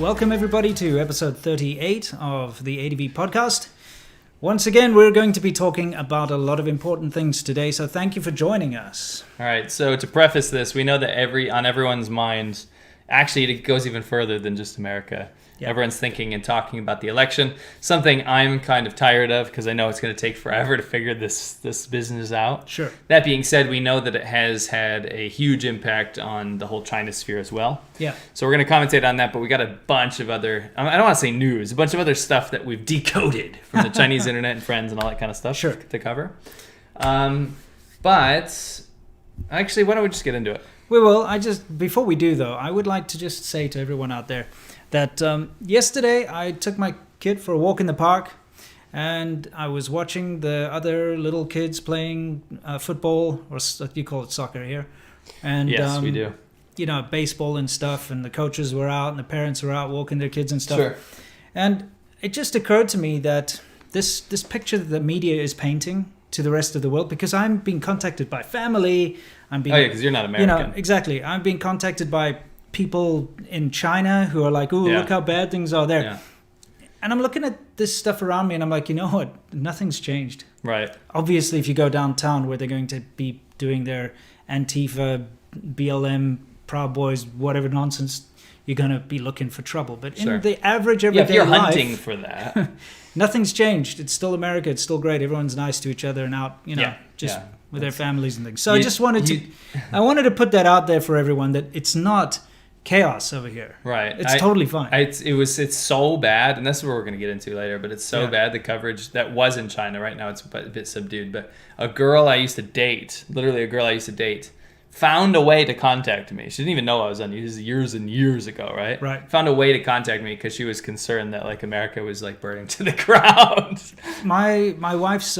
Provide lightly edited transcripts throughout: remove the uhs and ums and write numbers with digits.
welcome everybody to episode 38 of the ADV podcast. Once again, we're going to be talking about a lot of important things today, so thank you for joining us. All right, so to preface this, we know that on everyone's minds, actually it goes even further than just America. Yeah. Everyone's thinking and talking about the election, something I'm kind of tired of because I know it's going to take forever to figure this business out. Sure. That being said, we know that it has had a huge impact on the whole China sphere as well. Yeah. So we're going to commentate on that, but we got a bunch of other, I don't want to say news, a bunch of other stuff that we've decoded from the Chinese internet and friends and all that kind of stuff to cover. But actually, why don't we just get into it? We will. Before we do though, I would like to just say to everyone out there that yesterday I took my kid for a walk in the park and I was watching the other little kids playing football, or you call it soccer here. And yes, we do. You know, baseball and stuff, and the coaches were out and the parents were out walking their kids and stuff. Sure. And it just occurred to me that this picture that the media is painting to the rest of the world, because I'm being contacted by family. Because you're not American. You know, exactly. I'm being contacted by people in China who are like, "Ooh, look how bad things are there." Yeah. And I'm looking at this stuff around me and I'm like, you know what? Nothing's changed. Right. Obviously, if you go downtown where they're going to be doing their Antifa, BLM, Proud Boys, whatever nonsense, you're going to be looking for trouble. But in the average everyday life... if you're hunting for that. Nothing's changed. It's still America. It's still great. Everyone's nice to each other and out, with their families and things. So I just wanted to put that out there for everyone, that it's not chaos over here. Right. It's totally fine. It's so bad, and that's what we're going to get into later, but it's so bad, the coverage that was in China. Right now it's a bit subdued, but a girl I used to date, found a way to contact me. She didn't even know I was on news years and years ago, right? Right. Found a way to contact me because she was concerned that like America was like burning to the ground. My wife's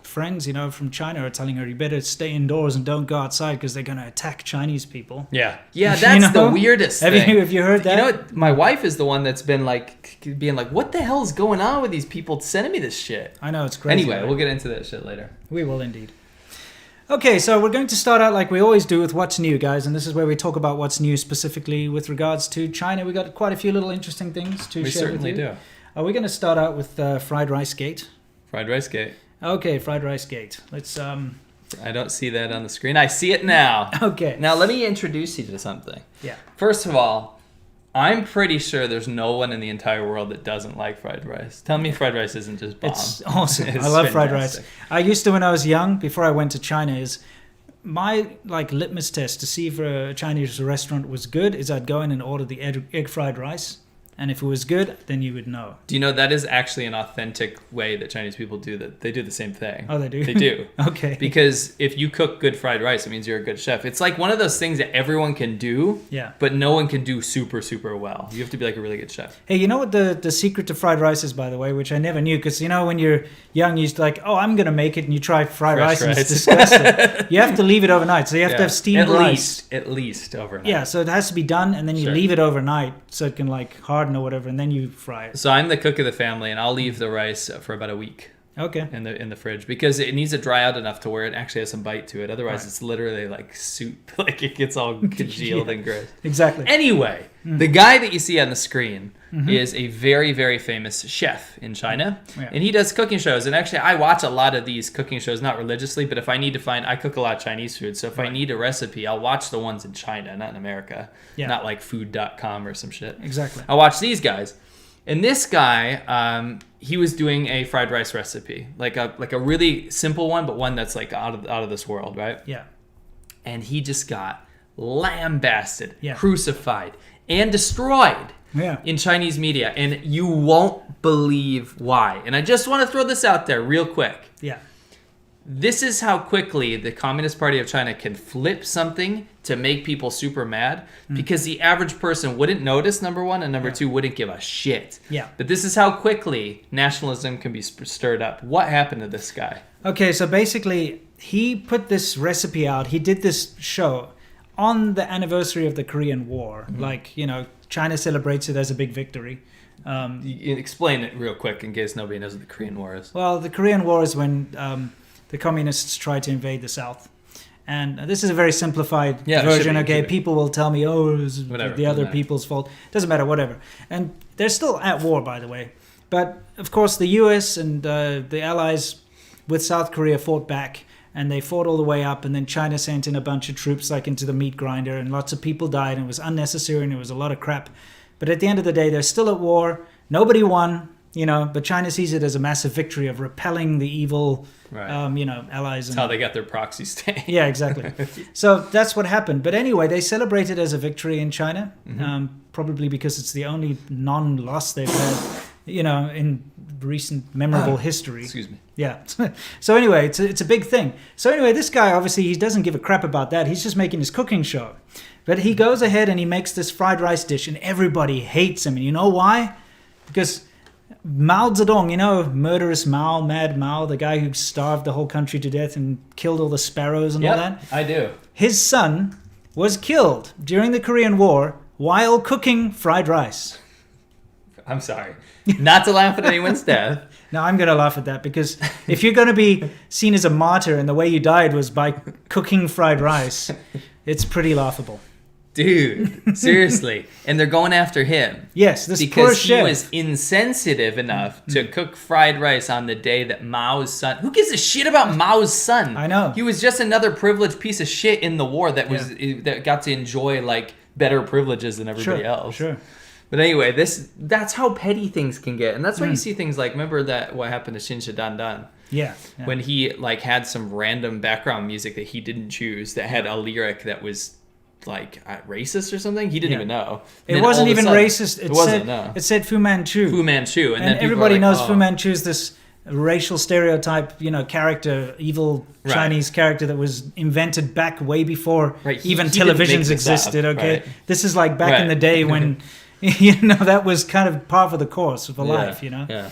friends, from China are telling her, you better stay indoors and don't go outside because they're going to attack Chinese people. Yeah, that's the weirdest thing. Have you heard that? You know what? My wife is the one that's been being like, what the hell is going on with these people sending me this shit? I know, it's crazy. Anyway, we'll get into that shit later. We will indeed. Okay, so we're going to start out like we always do with what's new, guys, and this is where we talk about what's new specifically with regards to China. We got quite a few little interesting things to share with you. We certainly do. We're going to start out with Fried Rice Gate. Fried Rice Gate. Okay, Fried Rice Gate. Let's... I don't see that on the screen. I see it now. Okay. Now, let me introduce you to something. Yeah. First of all, I'm pretty sure there's no one in the entire world that doesn't like fried rice. Tell me fried rice isn't just bomb. It's awesome. I love fried rice. I used to, when I was young, before I went to China, is my litmus test to see if a Chinese restaurant was good is I'd go in and order the egg fried rice. And if it was good, then you would know. Do you know that is actually an authentic way that Chinese people do that? They do the same thing. Oh, they do? They do. Okay. Because if you cook good fried rice, it means you're a good chef. It's like one of those things that everyone can do, but no one can do super, super well. You have to be like a really good chef. Hey, you know what the secret to fried rice is, by the way, which I never knew? Because, when you're young, you used to I'm going to make it, and you try fried rice, and it's disgusting. You have to leave it overnight. So you have to have steamed rice. At least overnight. Yeah, so it has to be done, and then you leave it overnight so it can harden or whatever, and then you fry it. So I'm the cook of the family, and I'll leave the rice for about a week. Okay. In the fridge, because it needs to dry out enough to where it actually has some bite to it. Otherwise, it's literally like soup. It gets all congealed and gross. Exactly. Anyway, the guy that you see on the screen is a very, very famous chef in China, and he does cooking shows. And actually, I watch a lot of these cooking shows, not religiously, but if I need to I cook a lot of Chinese food. So if I need a recipe, I'll watch the ones in China, not in America. Yeah. Not like food.com or some shit. Exactly. I'll watch these guys. And this guy, he was doing a fried rice recipe, like a really simple one, but one that's out of this world, right? Yeah. And he just got lambasted, crucified, and destroyed in Chinese media, and you won't believe why. And I just want to throw this out there real quick. Yeah. This is how quickly the Communist Party of China can flip something to make people super mad, because the average person wouldn't notice, number one, and number two, wouldn't give a shit. Yeah. But this is how quickly nationalism can be stirred up. What happened to this guy? Okay, so basically, he put this recipe out. He did this show on the anniversary of the Korean War. China celebrates it as a big victory. You explain it real quick in case nobody knows what the Korean War is. Well, the Korean War is when the communists tried to invade the South. And this is a very simplified Yeah, version. should be, Okay, should be. people will tell me, oh, it was Whatever, the doesn't other matter. people's fault. Doesn't matter, whatever. And they're still at war, by the way. But of course, the US and the allies with South Korea fought back, and they fought all the way up. And then China sent in a bunch of troops like into the meat grinder, and lots of people died, and it was unnecessary, and it was a lot of crap. But at the end of the day, they're still at war. Nobody won, but China sees it as a massive victory of repelling the evil, Right. allies. That's how they got their proxy state. Yeah, exactly. So that's what happened. But anyway, they celebrate it as a victory in China, probably because it's the only non-loss they've had, in recent memorable history. Excuse me. Yeah. So anyway, it's a big thing. So anyway, this guy, obviously, he doesn't give a crap about that. He's just making his cooking show. But he goes ahead and he makes this fried rice dish, and everybody hates him. And you know why? Because Mao Zedong, murderous Mao, Mad Mao, the guy who starved the whole country to death and killed all the sparrows and all that. I do. His son was killed during the Korean War while cooking fried rice. I'm sorry. Not to laugh at anyone's death. Now, I'm going to laugh at that because if you're going to be seen as a martyr and the way you died was by cooking fried rice, it's pretty laughable. Dude, seriously. And they're going after him. Yes, this poor Because he chef. was insensitive enough to cook fried rice on the day that Mao's son... Who gives a shit about Mao's son? I know. He was just another privileged piece of shit in the war that that got to enjoy better privileges than everybody else. Sure. But anyway, that's how petty things can get. And that's why you see things like, remember what happened to Shin Dan Dan? Yeah. When he had some random background music that he didn't choose that had a lyric that was racist or something. He didn't even know. And It then wasn't all of a even sudden- racist. It wasn't. No. It said Fu Manchu. Fu Manchu, and then people everybody are like, knows oh. Fu Manchu is this racial stereotype, character, evil Right. Chinese character that was invented back way before Right, he even didn't make televisions this up, existed. Okay, right. this is like back in Right. the day when that was kind of part of the course of a life. Yeah.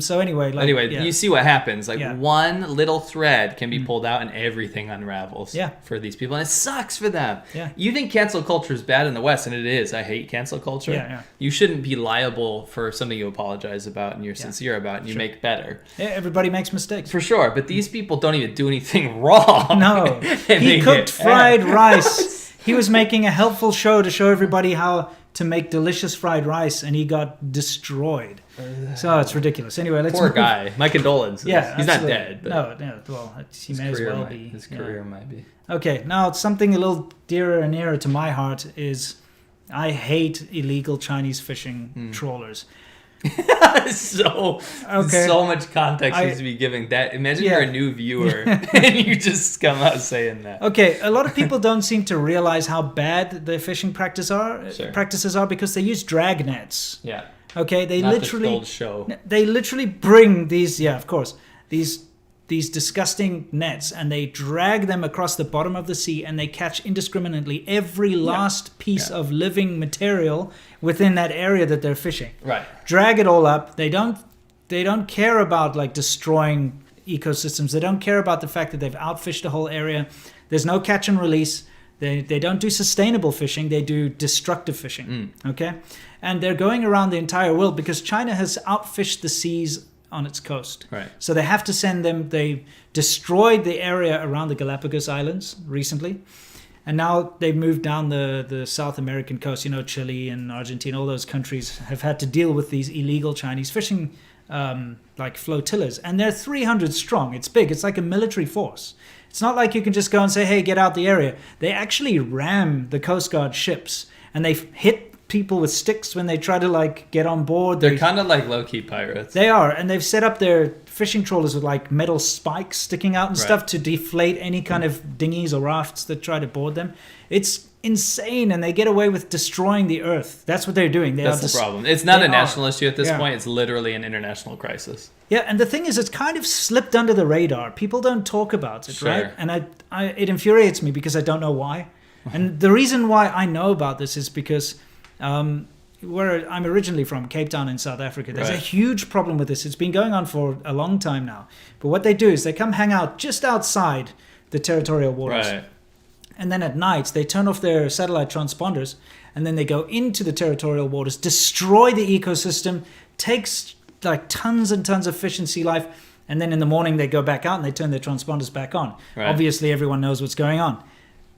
So anyway, You see what happens. Yeah. One little thread can be pulled out and everything unravels Yeah. for these people. And it sucks for them. Yeah. You think cancel culture is bad in the West, and it is. I hate cancel culture. Yeah. You shouldn't be liable for something you apologize about and you're sincere about and you make better. Yeah, everybody makes mistakes. For sure. But these people don't even do anything wrong. No, And he they cooked get fried mad. rice. He was making a helpful show to show everybody how to make delicious fried rice, and he got destroyed. So it's ridiculous. Anyway, let's Poor move. guy. My condolences. Yeah, He's absolutely. not dead. But No. Well, he may as well be. His yeah. career might be. Okay, now something a little dearer and nearer to my heart is I hate illegal Chinese fishing trawlers. So Okay. so much context I- needs to be given. That imagine Yeah. you're a new viewer and you just come out saying that. Okay, a lot of people don't seem to realize how bad the fishing Sure. practices are because they use drag nets. Yeah. Okay, they Not literally the old show. They literally bring these, of course, these disgusting nets, and they drag them across the bottom of the sea, and they catch indiscriminately every last piece of living material within that area that they're fishing. Right. Drag it all up. They don't care about destroying ecosystems. They don't care about the fact that they've outfished the whole area. There's no catch and release. They don't do sustainable fishing. They do destructive fishing. Okay, and they're going around the entire world because China has outfished the seas on its coast. Right. So they have to send them. They destroyed the area around the Galapagos Islands recently, and now they've moved down the South American coast. Chile and Argentina, all those countries have had to deal with these illegal Chinese fishing flotillas, and they're 300 strong. It's big. It's like a military force. It's not like you can just go and say, hey, get out the area. They actually ram the Coast Guard ships, and they hit people with sticks when they try to get on board. They're kind of like low-key pirates. They are, and they've set up their fishing trawlers with metal spikes sticking out and stuff to deflate any kind of dinghies or rafts that try to board them. It's insane, and they get away with destroying the earth. That's what they're doing. That's the problem. It's not they a national are. issue at this Yeah. point. It's literally an international crisis. Yeah, and the thing is, it's kind of slipped under the radar. People don't talk about it, Sure. right? And it infuriates me because I don't know why. And the reason why I know about this is because where I'm originally from, Cape Town in South Africa, there's a Right. huge problem with this. It's been going on for a long time now. But what they do is they come hang out just outside the territorial waters. Right. And then at night, they turn off their satellite transponders, and then they go into the territorial waters, destroy the ecosystem, takes tons and tons of fish and sea life, and then in the morning they go back out and they turn their transponders back on. Right. Obviously, everyone knows what's going on.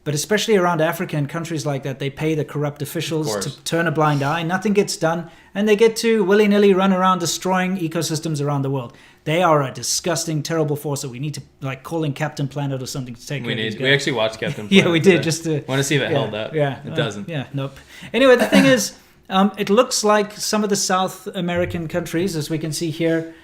But especially around Africa and countries like that, they pay the corrupt officials to turn a blind eye. Nothing gets done. And they get to willy-nilly run around destroying ecosystems around the world. They are a disgusting, terrible force that we need to call in Captain Planet or something to take care of these guys. We actually watched Captain Planet. Yeah, we did. Just to want to see if it held up. Yeah. It doesn't. Yeah, nope. Anyway, the thing is, it looks like some of the South American countries, as we can see here,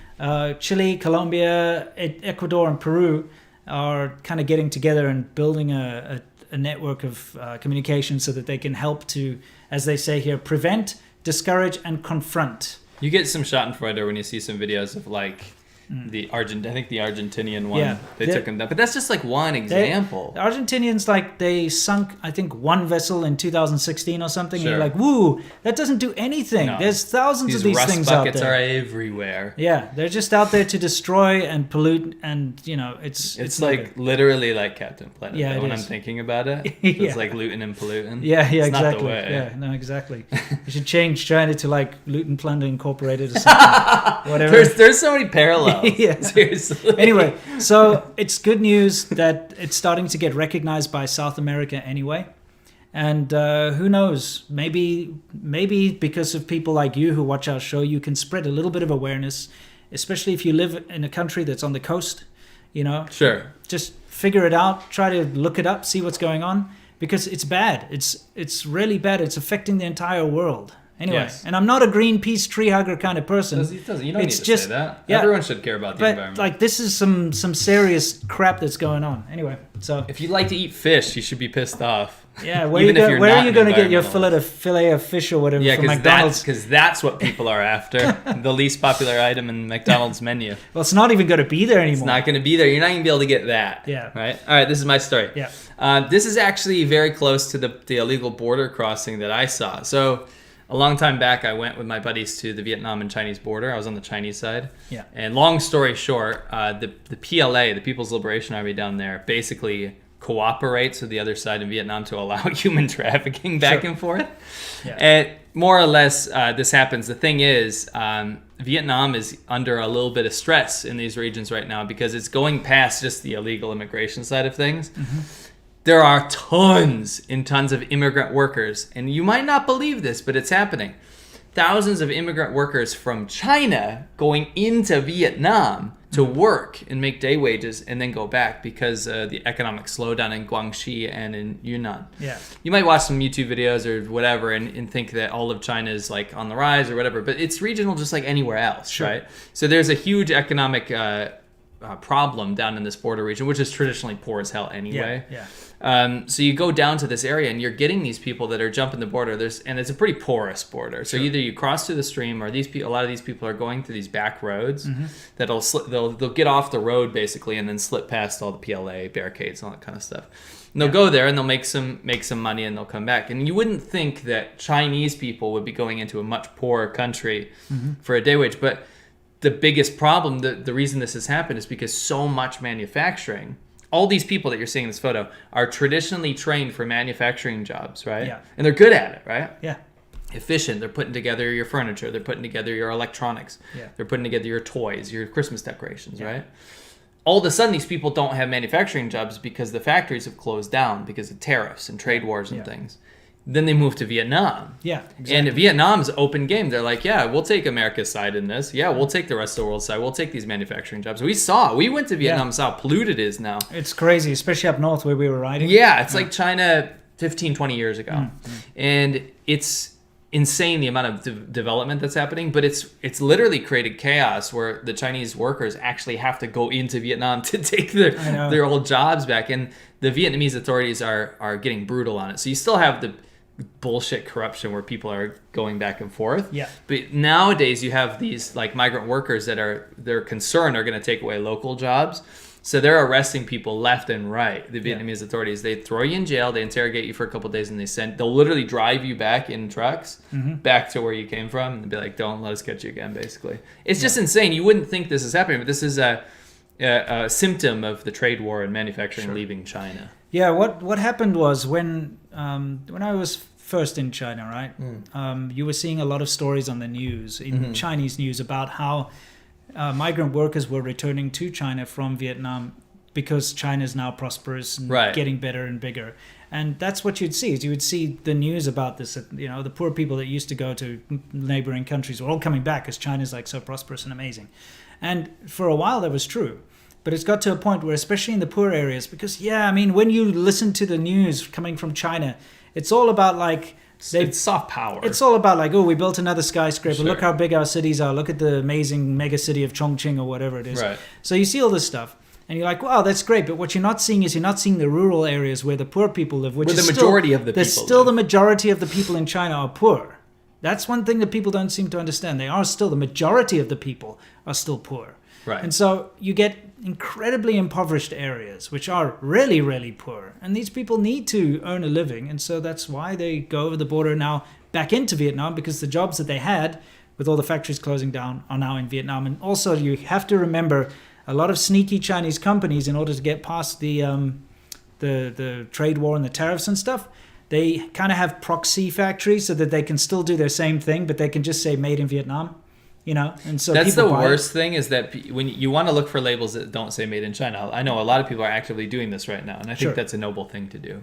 Chile, Colombia, Ecuador, and Peru, are kind of getting together and building a network of communication so that they can help to, as they say here, prevent, discourage, and confront. You get some Schadenfreude when you see some videos of like the I think the Argentinian one, they took him down. But that's just like one example. The Argentinians, like, they sunk, I think, one vessel in 2016 or something. Sure. And you're like, woo, that doesn't do anything. No. There's thousands of these rust things out buckets there. are everywhere. Yeah, they're just out there to destroy and pollute, and it's like literally like Captain Planet. Yeah, when is. I'm thinking about it, Yeah. it's like looting and polluting. Yeah, it's exactly. Not the way. Yeah, no, exactly. You should change China to like Loot and Plunder Incorporated or something. Whatever. There's so many parallels. Yeah. Seriously. Anyway, so it's good news that it's starting to get recognized by South America anyway. And who knows, maybe because of people like you who watch our show, you can spread a little bit of awareness, especially if you live in a country that's on the coast, Sure. Just figure it out, try to look it up, see what's going on, because it's bad. It's really bad. It's affecting the entire world. Anyway, Yes. and I'm not a Greenpeace tree hugger kind of person. You don't need to say that. Yeah, Everyone should care about the but environment. like, this is some serious crap that's going on. Anyway, so If you like to eat fish, you should be pissed off. yeah, where Even if you're are not you an going to get your environmentalist. fillet of fish or whatever Yeah, from McDonald's? because that's what people are after. The least popular item in McDonald's menu. Well, it's not even going to be there anymore. It's not going to be there. You're not going to be able to get that. Yeah. Right? All right, this is my story. Yeah. This is actually very close to the illegal border crossing that I saw. So a long time back, I went with my buddies to the Vietnam and Chinese border. I was on the Chinese side. Yeah. And long story short, the PLA, the People's Liberation Army down there, basically cooperates with the other side in Vietnam to allow human trafficking back and forth. Yeah. And more or less, this happens. The thing is, Vietnam is under a little bit of stress in these regions right now because it's going past just the illegal immigration side of things. Mm-hmm. There are tons and tons of immigrant workers, and you might not believe this, but it's happening. Thousands of immigrant workers from China going into Vietnam to work and make day wages and then go back because the economic slowdown in Guangxi and in Yunnan. Yeah. You might watch some YouTube videos or whatever and think that all of China is like on the rise or whatever, but it's regional just like anywhere else, Sure. right? So there's a huge economic problem down in this border region, which is traditionally poor as hell anyway. Yeah. So you go down to this area and you're getting these people that are jumping the border. And it's a pretty porous border. So either you cross through the stream, or a lot of these people are going through these back roads that'll they'll get off the road basically and then slip past all the PLA barricades and all that kind of stuff. And they'll go there and they'll make some money and they'll come back. And you wouldn't think that Chinese people would be going into a much poorer country for a day wage, but the biggest problem, the reason this has happened is because so much manufacturing. All these people that you're seeing in this photo are traditionally trained for manufacturing jobs, right? Yeah. And they're good at it, right? Yeah. Efficient. They're putting together your furniture. They're putting together your electronics. Yeah. They're putting together your toys, your Christmas decorations, right? All of a sudden, these people don't have manufacturing jobs because the factories have closed down because of tariffs and trade wars and things. Then they move to Vietnam. Yeah, exactly. And Vietnam's open game. They're like, yeah, we'll take America's side in this. Yeah, we'll take the rest of the world's side. We'll take these manufacturing jobs. We went to Vietnam, saw how polluted it is now. It's crazy, especially up north where we were riding. Yeah, it's like China 15, 20 years ago. And it's insane the amount of development that's happening, but it's literally created chaos where the Chinese workers actually have to go into Vietnam to take their old jobs back. And the Vietnamese authorities are getting brutal on it. So you still have the bullshit corruption where people are going back and forth. Yeah. But nowadays you have these like migrant workers that they're concerned are going to take away local jobs. So they're arresting people left and right. The Vietnamese authorities, they throw you in jail, they interrogate you for a couple of days, and they'll literally drive you back in trucks back to where you came from and be like, don't let us get you again, basically. It's just insane. You wouldn't think this is happening, but this is a symptom of the trade war and manufacturing leaving China. Yeah, what happened was when I was first in China, right? You were seeing a lot of stories on the news, in Chinese news, about how migrant workers were returning to China from Vietnam because China is now prosperous and getting better and bigger. And that's what you'd see. Is you would see the news about this. The poor people that used to go to neighboring countries were all coming back because China's like so prosperous and amazing. And for a while that was true. But it's got to a point where, especially in the poor areas, because, when you listen to the news coming from China, it's all about like... It's soft power. It's all about like, we built another skyscraper. Sure. Look how big our cities are. Look at the amazing mega city of Chongqing or whatever it is. Right. So you see all this stuff. And you're like, wow, that's great. But what you're not seeing is you're not seeing the rural areas where the poor people live. Where the majority of the people live. The majority of the people in China are poor. That's one thing that people don't seem to understand. The majority of the people are still poor. Right. And so you get incredibly impoverished areas, which are really, really poor. And these people need to earn a living. And so that's why they go over the border now back into Vietnam, because the jobs that they had with all the factories closing down are now in Vietnam. And also you have to remember a lot of sneaky Chinese companies, in order to get past the trade war and the tariffs and stuff, they kind of have proxy factories so that they can still do their same thing, but they can just say made in Vietnam. And so that's the worst thing, is that when you want to look for labels that don't say made in China. I know a lot of people are actively doing this right now, and I think that's a noble thing to do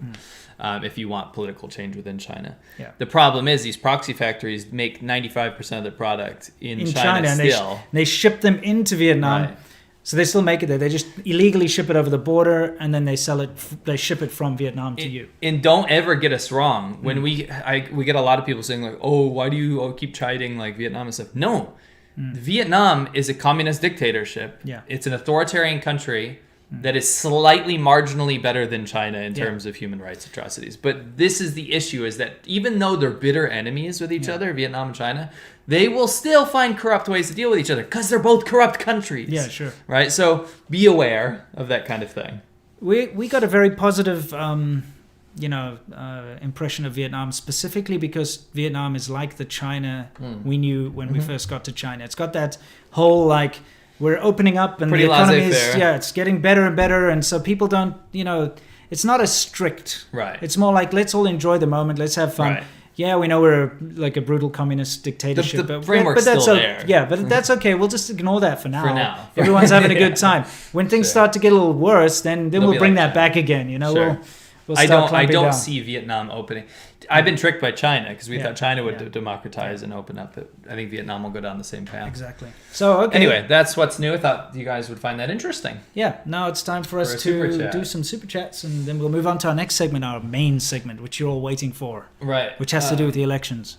if you want political change within China. Yeah. The problem is these proxy factories make 95% of the product in China still. And they ship them into Vietnam. Right. So they still make it there. They just illegally ship it over the border, and then they sell it. They ship it from Vietnam to you. And don't ever get us wrong. When we get a lot of people saying like, "Oh, why do you keep chiding like Vietnam and stuff?" No, Vietnam is a communist dictatorship. Yeah, it's an authoritarian country that is slightly marginally better than China in terms of human rights atrocities. But this is the issue: is that even though they're bitter enemies with each other, Vietnam and China, they will still find corrupt ways to deal with each other because they're both corrupt countries. Yeah, sure. Right? So be aware of that kind of thing. We got a very positive, impression of Vietnam, specifically because Vietnam is like the China we knew when we first got to China. It's got that whole like, we're opening up and pretty the economy laissez-faire. It's getting better and better, and so people don't, it's not as strict. Right. It's more like, let's all enjoy the moment, let's have fun. Right. Yeah, we know we're like a brutal communist dictatorship. The framework's but that's still there. Yeah, but that's okay. We'll just ignore that for now. For now. Everyone's having a good time. When things start to get a little worse, then we'll bring that back again. Sure. We'll I start don't see Vietnam opening. I've been tricked by China because we thought China would democratize and open up. But I think Vietnam will go down the same path. Exactly. So, okay. Anyway, that's what's new. I thought you guys would find that interesting. Yeah. Now it's time for us to do some super chats, and then we'll move on to our next segment, our main segment, which you're all waiting for. Right. Which has to do with the elections.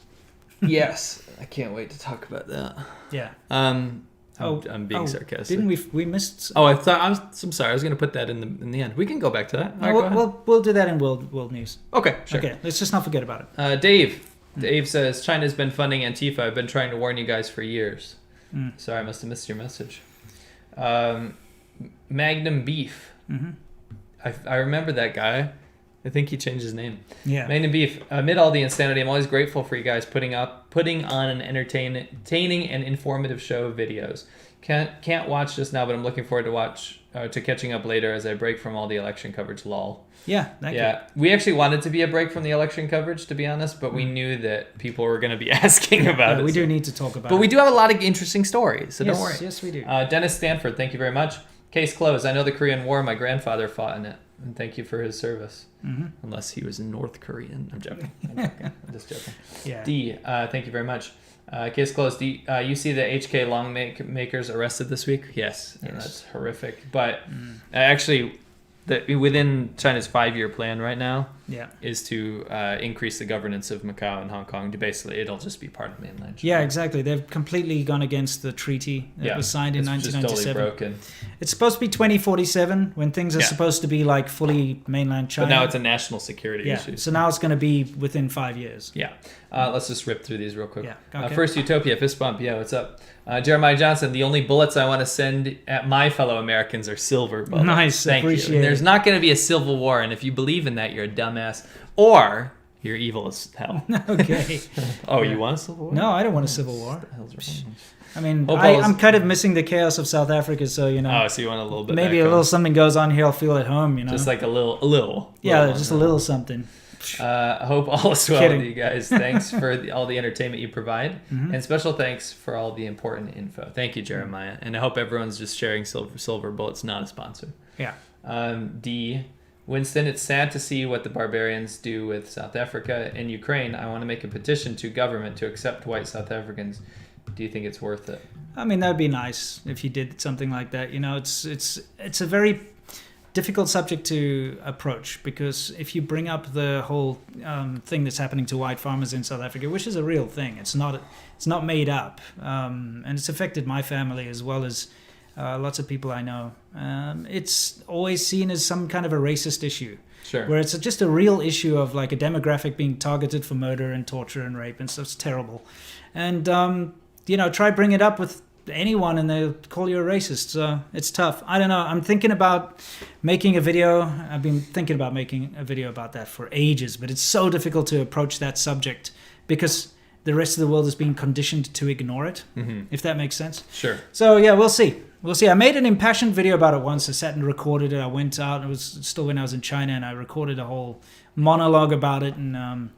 Yes. I can't wait to talk about that. Yeah. I'm being sarcastic. Didn't we missed? Oh, I'm sorry. I was going to put that in the end. We can go back to that. We'll do that in world news. Okay, sure. Okay, let's just not forget about it. Dave says China's been funding Antifa. I've been trying to warn you guys for years. Sorry, I must have missed your message. Magnum Beef. I remember that guy. I think he changed his name. Yeah. Magnum Beef. Amid all the insanity, I'm always grateful for you guys putting on an entertaining and informative show of videos. Can't watch this now, but I'm looking forward to catching up later as I break from all the election coverage. Lol. Yeah. Thank you. We actually wanted to be a break from the election coverage, to be honest, but we knew that people were going to be asking about it. We do need to talk about it. But we do have a lot of interesting stories, so don't worry. Yes, we do. Dennis Stanford, thank you very much. Case closed. I know the Korean War. My grandfather fought in it. And thank you for his service. Unless he was North Korean. I'm joking. I'm just joking. Yeah. D, thank you very much. Case closed. D, you see the HK long makers arrested this week? Yes. That's horrific. But actually, within China's 5-year plan right now is to increase the governance of Macau and Hong Kong. Basically, it'll just be part of mainland China. Yeah, exactly. They've completely gone against the treaty that was signed in 1997. Just totally broken. It's supposed to be 2047 when things are supposed to be like fully mainland China. But now it's a national security issue. So now it's going to be within 5 years. Yeah. Let's just rip through these real quick. Yeah. Okay. First, Utopia, fist bump. Yeah, what's up? Jeremiah Johnson, the only bullets I want to send at my fellow Americans are silver bullets. Nice, Thank appreciate you. it. There's not going to be a civil war, and if you believe in that, you're a dumbass, or you're evil as hell. Okay. You want a civil war? No, I don't want a civil war. What the hell's wrong? I mean, I'm kind of missing the chaos of South Africa, so, Oh, so you want a little bit maybe a little something goes on here, I'll feel at home, Just like a little. Yeah, just a little something. I hope all is well Kidding. with you guys. Thanks for all the entertainment you provide. Mm-hmm. And special thanks for all the important info. Thank you, Jeremiah. And I hope everyone's just sharing Silver Bullet's not a sponsor. Yeah. D. Winston, it's sad to see what the barbarians do with South Africa and Ukraine. I want to make a petition to government to accept white South Africans. Do you think it's worth it? I mean, that'd be nice if you did something like that. You know, it's a very difficult subject to approach, because if you bring up the whole thing that's happening to white farmers in South Africa, which is a real thing, it's not made up, and it's affected my family as well as lots of people I know. It's always seen as some kind of a racist issue. Sure. Where it's just a real issue of like a demographic being targeted for murder and torture and rape and stuff. It's terrible. And, try bring it up with anyone and they'll call you a racist. So it's tough. I don't know. I'm thinking about making a video. I've been thinking about making a video about that for ages, but it's so difficult to approach that subject because the rest of the world is being conditioned to ignore it, if that makes sense. Sure. So, yeah, we'll see. We'll see. I made an impassioned video about it once. I sat and recorded it. I went out. It was still when I was in China, and I recorded a whole monologue about it. And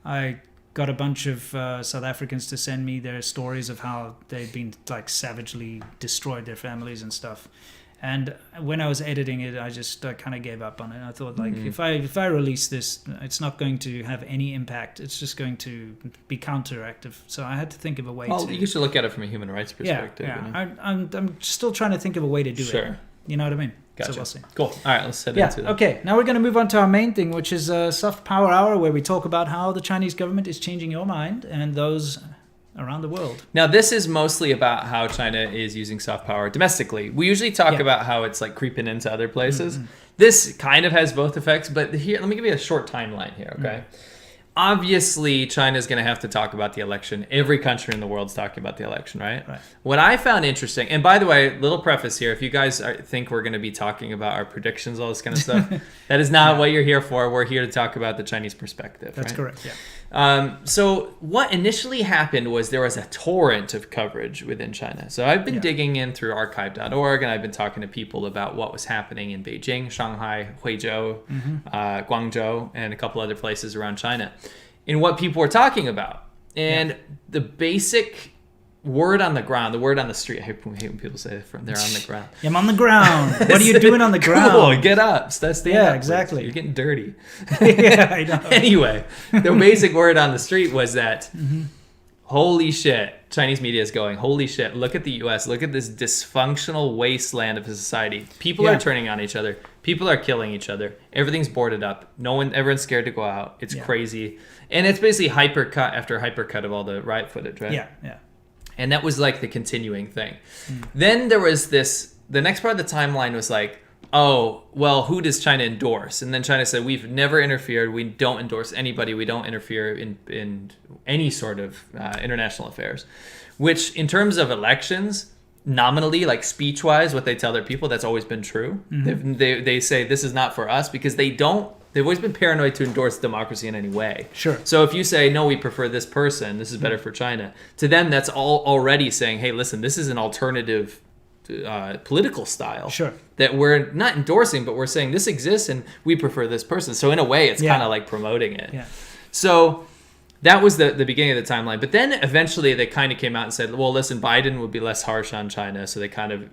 I got a bunch of South Africans to send me their stories of how they'd been like savagely destroyed, their families and stuff. And when I was editing it, I just kind of gave up on it. I thought, like, if I release this, it's not going to have any impact. It's just going to be counteractive. So I had to think of a way to... Well, you should look at it from a human rights perspective. Yeah. You know? I'm still trying to think of a way to do it. Sure. You know what I mean? Gotcha. So we'll see. Cool. All right, let's head into it. Okay. Now we're going to move on to our main thing, which is Soft Power Hour, where we talk about how the Chinese government is changing your mind and those around the world. Now, this is mostly about how China is using soft power domestically. We usually talk about how it's like creeping into other places. This kind of has both effects, but here, let me give you a short timeline here, okay? Obviously, China is going to have to talk about the election. Every country in the world is talking about the election, right? What I found interesting, and by the way, little preface here, if you guys think we're going to be talking about our predictions, all this kind of stuff, that is not what you're here for. We're here to talk about the Chinese perspective. That's correct, yeah. So what initially happened was there was a torrent of coverage within China. So I've been digging in through archive.org, and I've been talking to people about what was happening in Beijing, Shanghai, Huizhou, Guangzhou, and a couple other places around China, and what people were talking about. And the basic word on the ground, the word on the street, I hate when people say they're on the ground. I'm on the ground. What are you doing on the ground? Cool, get up. Stand up, exactly. You're getting dirty. Yeah, I know. Anyway, the basic word on the street was that, holy shit, Chinese media is going, holy shit, look at the U.S., look at this dysfunctional wasteland of a society. People are turning on each other. People are killing each other. Everything's boarded up. Everyone's scared to go out. It's crazy. And it's basically hypercut after hypercut of all the riot footage, right? Yeah. And that was like the continuing thing. Then there was the next part of the timeline was like, oh, well, who does China endorse? And then China said, we've never interfered. We don't endorse anybody. We don't interfere in any sort of international affairs. Which, in terms of elections, nominally, like speech-wise, what they tell their people, that's always been true. They say this is not for us because they've always been paranoid to endorse democracy in any way. Sure. So if you say, no, we prefer this person, this is better for China, to them that's all already saying, hey, listen, this is an alternative political style that we're not endorsing, but we're saying this exists and we prefer this person. So in a way, it's kind of like promoting it. Yeah. So that was the beginning of the timeline. But then eventually they kind of came out and said, well, listen, Biden would be less harsh on China. So they kind of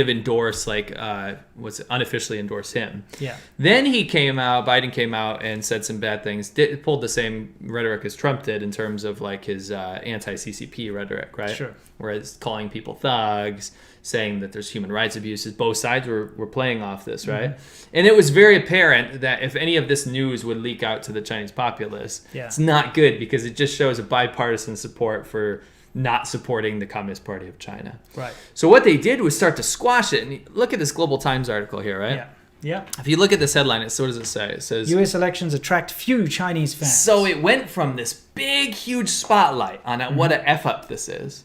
endorse, like, unofficially endorse him. Yeah. Then Biden came out and said some bad things, pulled the same rhetoric as Trump did in terms of like his anti-CCP rhetoric, right? Sure. Whereas calling people thugs, saying that there's human rights abuses, both sides were playing off this, right? And it was very apparent that if any of this news would leak out to the Chinese populace, it's not good because it just shows a bipartisan support for not supporting the Communist Party of China. Right. So what they did was start to squash it. And look at this Global Times article here, right? Yeah. If you look at this headline, what does it say? It says, U.S. elections attract few Chinese fans. So it went from this big, huge spotlight on what a F-up this is,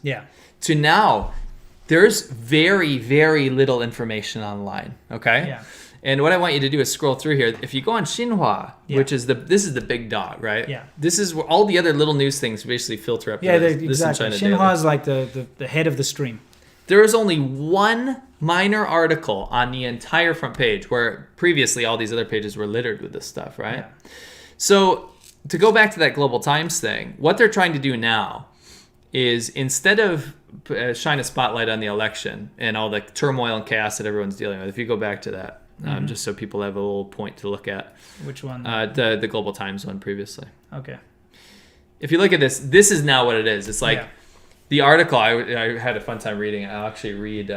to now there's very, very little information online, okay? Yeah. And what I want you to do is scroll through here. If you go on Xinhua, which is this is the big dog, right? Yeah. This is where all the other little news things basically filter up. Exactly. Xinhua is like the head of the stream. There is only one minor article on the entire front page, where previously all these other pages were littered with this stuff, right? Yeah. So to go back to that Global Times thing, what they're trying to do now is instead of shine a spotlight on the election and all the turmoil and chaos that everyone's dealing with, if you go back to that, just so people have a little point to look at. Which one? The Global Times one previously. Okay. If you look at this is now what it is. It's like the article, I had a fun time reading. I'll actually read...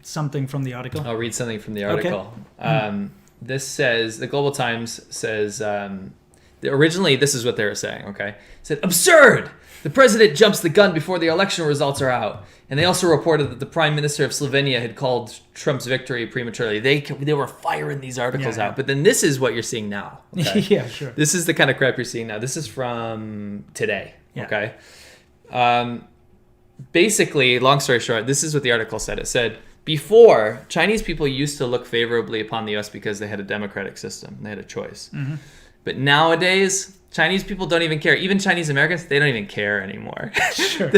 something from the article? I'll read something from the article. Okay. This says, the Global Times says, originally this is what they were saying, okay? It said, absurd! The president jumps the gun before the election results are out. And they also reported that the prime minister of Slovenia had called Trump's victory prematurely. They were firing these articles out. But then this is what you're seeing now. Okay? Yeah, sure. This is the kind of crap you're seeing now. This is from today, okay? Basically, long story short, this is what the article said. It said, before, Chinese people used to look favorably upon the U.S. because they had a democratic system. They had a choice. Mm-hmm. But nowadays, Chinese people don't even care. Even Chinese Americans, they don't even care anymore. Sure.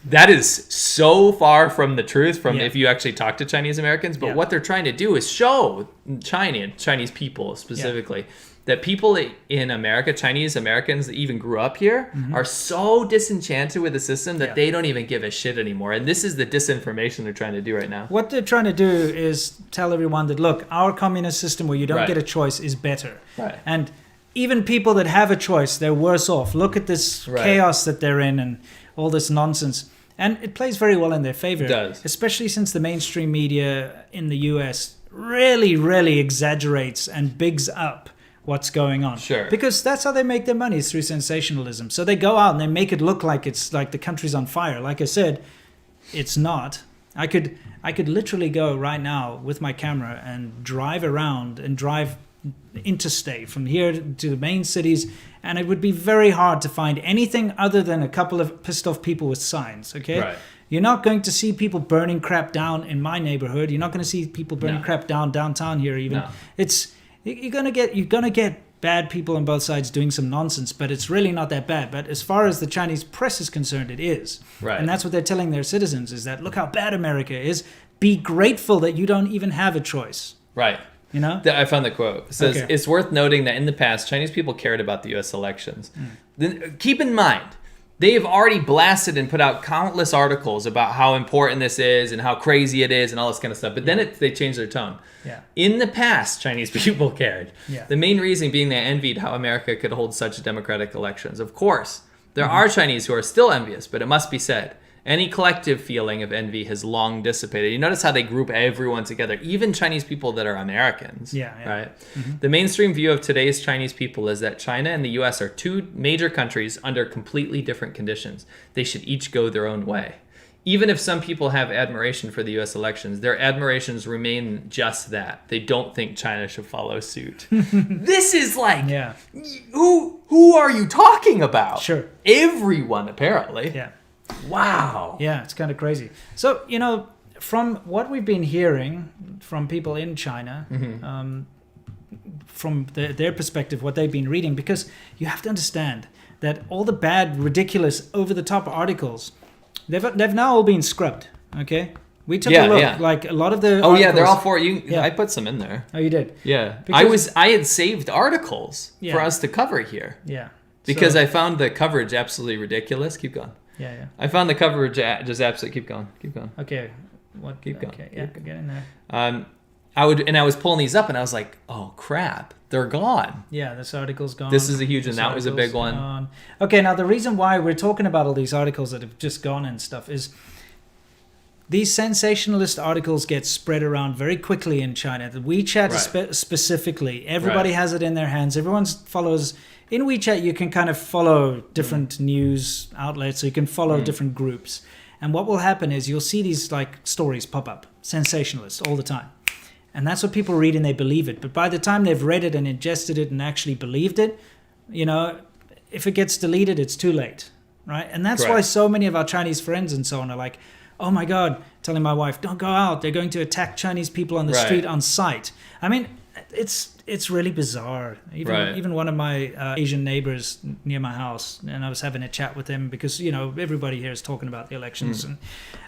That is so far from the truth from if you actually talk to Chinese Americans. But what they're trying to do is show Chinese people specifically, that people in America, Chinese Americans that even grew up here, are so disenchanted with the system that they don't even give a shit anymore. And this is the disinformation they're trying to do right now. What they're trying to do is tell everyone that, look, our communist system where you don't get a choice is better. Right. And even people that have a choice, they're worse off. Look at this chaos that they're in and all this nonsense. And it plays very well in their favor. It does. Especially since the mainstream media in the US really, really exaggerates and bigs up what's going on. Sure. Because that's how they make their money, is through sensationalism. So they go out and they make it look like it's like the country's on fire. Like I said, it's not. I could literally go right now with my camera and drive around and drive interstate from here to the main cities, and it would be very hard to find anything other than a couple of pissed off people with signs. Okay. Right. You're not going to see people burning crap down in my neighborhood. You're not going to see people burning crap down downtown here even. No. You're gonna get bad people on both sides doing some nonsense, but it's really not that bad. But as far as the Chinese press is concerned, it is. Right. And that's what they're telling their citizens, is that look how bad America is. Be grateful that you don't even have a choice. Right. You know? I found the quote. It says, it's worth noting that in the past, Chinese people cared about the U.S. elections. Then keep in mind, they have already blasted and put out countless articles about how important this is and how crazy it is and all this kind of stuff. But then they changed their tone. Yeah. In the past, Chinese people cared. Yeah. The main reason being they envied how America could hold such democratic elections. Of course, there are Chinese who are still envious, but it must be said, any collective feeling of envy has long dissipated. You notice how they group everyone together, even Chinese people that are Americans. Right? The mainstream view of today's Chinese people is that China and the U.S. are two major countries under completely different conditions. They should each go their own way. Even if some people have admiration for the U.S. elections, their admirations remain just that. They don't think China should follow suit. This is like, who are you talking about? Sure. Everyone, apparently. Yeah. Wow. Yeah, it's kind of crazy. So, from what we've been hearing from people in China, from their perspective, what they've been reading, because you have to understand that all the bad, ridiculous, over-the-top articles, they've now all been scrubbed, okay? We took a look, like a lot of the articles, they're all for you. I put some in there. Oh, you did? Yeah. I had saved articles for us to cover here. Yeah. Because I found the coverage absolutely ridiculous. Keep going. Yeah. I found the coverage just absolutely. Keep going. Okay. Keep going. Okay. Yeah. Get in there. I was pulling these up and I was like, oh crap, they're gone. Yeah, this article's gone. This is a huge one. That was a big one. Gone. Okay, now the reason why we're talking about all these articles that have just gone and stuff is these sensationalist articles get spread around very quickly in China. The WeChat specifically, everybody has it in their hands. Everyone follows. In WeChat, you can kind of follow different news outlets, so you can follow different groups. And what will happen is you'll see these like stories pop up, sensationalist, all the time. And that's what people read and they believe it. But by the time they've read it and ingested it and actually believed it, if it gets deleted, it's too late, right? And that's why so many of our Chinese friends and so on are like, oh my God, telling my wife, don't go out. They're going to attack Chinese people on the street on sight. I mean, it's really bizarre. Even one of my Asian neighbors near my house, and I was having a chat with him because, everybody here is talking about the elections. And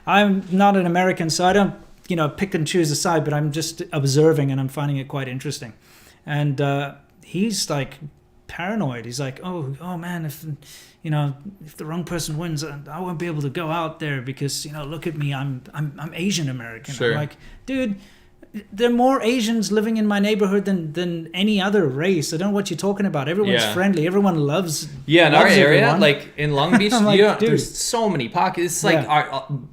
I'm not an American, so I don't, pick and choose a side, but I'm just observing and I'm finding it quite interesting. And he's like paranoid. He's like, oh man, if the wrong person wins, I won't be able to go out there because look at me, I'm Asian American. Sure. I'm like, dude, there are more Asians living in my neighborhood than any other race. I don't know what you're talking about. Everyone's friendly. Everyone loves. Yeah, in our area, everyone. like in Long Beach, like, there's so many pockets. It's like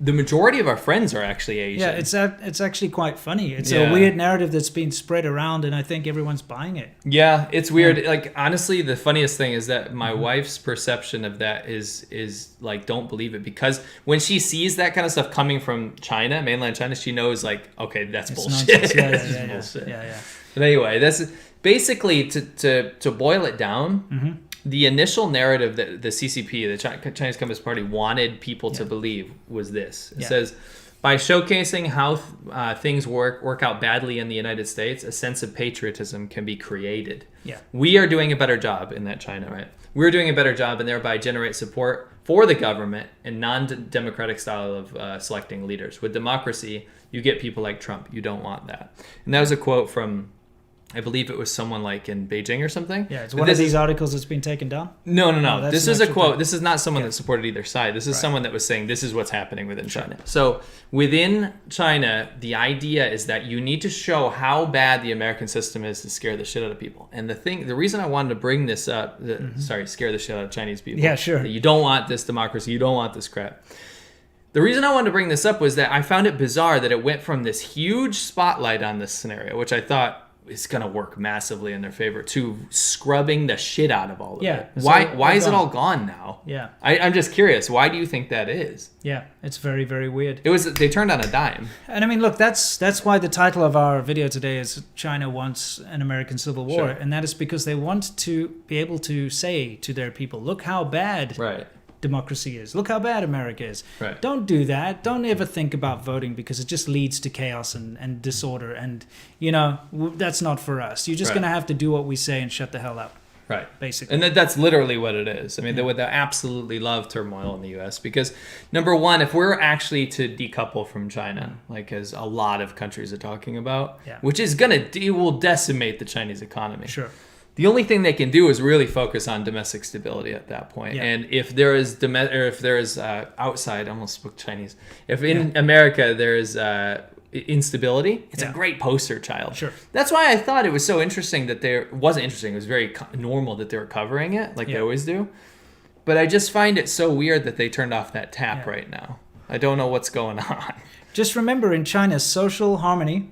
the majority of our friends are actually Asian. Yeah, it's actually quite funny. It's a weird narrative that's been spread around, and I think everyone's buying it. Yeah, it's weird. Like honestly, the funniest thing is that my wife's perception of that is like, don't believe it, because when she sees that kind of stuff coming from China, mainland China, she knows like, okay, that's bullshit. Yeah. But anyway, that's basically to boil it down. The initial narrative that the CCP, the Chinese Communist Party, wanted people to believe was this. It says, by showcasing how things work out badly in the United States, a sense of patriotism can be created. Yeah. We are doing a better job in that China, right? We're doing a better job and thereby generate support for the government and non-democratic style of selecting leaders. With democracy, you get people like Trump. You don't want that. And that was a quote from, I believe it was someone like in Beijing or something. Yeah, it's one of these articles that's been taken down? No. This is a quote. This is not someone that supported either side. This is someone that was saying this is what's happening within China. So within China, the idea is that you need to show how bad the American system is to scare the shit out of people. And the reason I wanted to bring this up, scare the shit out of Chinese people. Yeah, sure. That you don't want this democracy. You don't want this crap. The reason I wanted to bring this up was that I found it bizarre that it went from this huge spotlight on this scenario, which I thought is going to work massively in their favor, to scrubbing the shit out of all of it. Why is it all gone now? Yeah. I'm just curious. Why do you think that is? Yeah, it's very, very weird. They turned on a dime. And I mean, look, that's why the title of our video today is China Wants an American Civil War. Sure. And that is because they want to be able to say to their people, look how bad democracy is. Look how bad America is. Right. Don't do that. Don't ever think about voting, because it just leads to chaos and disorder. And, that's not for us. You're just going to have to do what we say and shut the hell up. Right. Basically. And that's literally what it is. I mean, they would absolutely love turmoil in the U.S. because, number one, if we're actually to decouple from China, like as a lot of countries are talking about, which is it will decimate the Chinese economy. Sure. The only thing they can do is really focus on domestic stability at that point. And if there is outside, I almost spoke Chinese. If in America there is instability, it's a great poster child. Sure. That's why I thought it was so interesting that it wasn't interesting. It was very normal that they were covering it like they always do. But I just find it so weird that they turned off that tap right now. I don't know what's going on. Just remember, in China, social harmony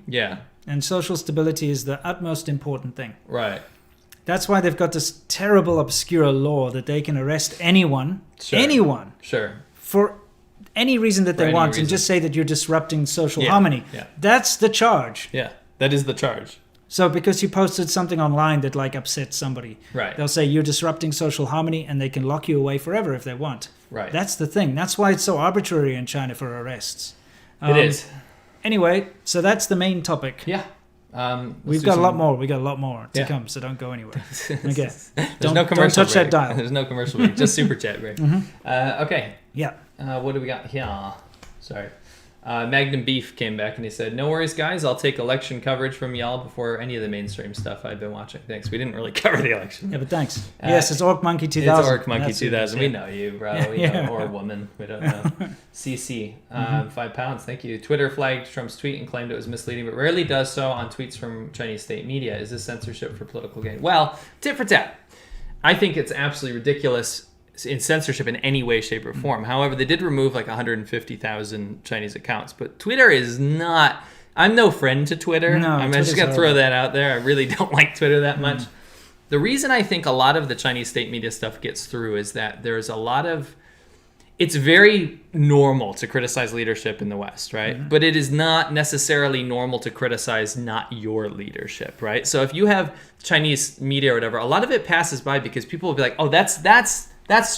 and social stability is the utmost important thing. Right. That's why they've got this terrible, obscure law that they can arrest anyone, for any reason that they want, and just say that you're disrupting social harmony. Yeah. That's the charge. Yeah, that is the charge. So because you posted something online that upsets somebody, they'll say you're disrupting social harmony, and they can lock you away forever if they want. Right. That's the thing. That's why it's so arbitrary in China for arrests. It is. Anyway, so that's the main topic. Yeah. We've got a lot more. We got a lot more to come, so don't go anywhere. Okay. Don't touch break. That dial. There's no commercial break. Just super chat break. Okay. Yeah. What do we got here? Sorry. Magnum Beef came back and he said, "No worries, guys. I'll take election coverage from y'all before any of the mainstream stuff I've been watching. Thanks. We didn't really cover the election. Yeah, but thanks. Yes, it's Orc Monkey 2000. It's Orc Monkey 2000. We know you, bro. We know, or woman. We don't know. CC, £5. Thank you. Twitter flagged Trump's tweet and claimed it was misleading, but rarely does so on tweets from Chinese state media. Is this censorship for political gain? Well, tit for tat. I think it's absolutely ridiculous in censorship in any way, shape, or form. However, they did remove 150,000 Chinese accounts, but Twitter is not... I'm no friend to Twitter. No, I'm just going to throw that out there. I really don't like Twitter that much. The reason I think a lot of the Chinese state media stuff gets through is that there's a lot of... It's very normal to criticize leadership in the West, right? But it is not necessarily normal to criticize not your leadership, right? So if you have Chinese media or whatever, a lot of it passes by because people will be like, oh, that's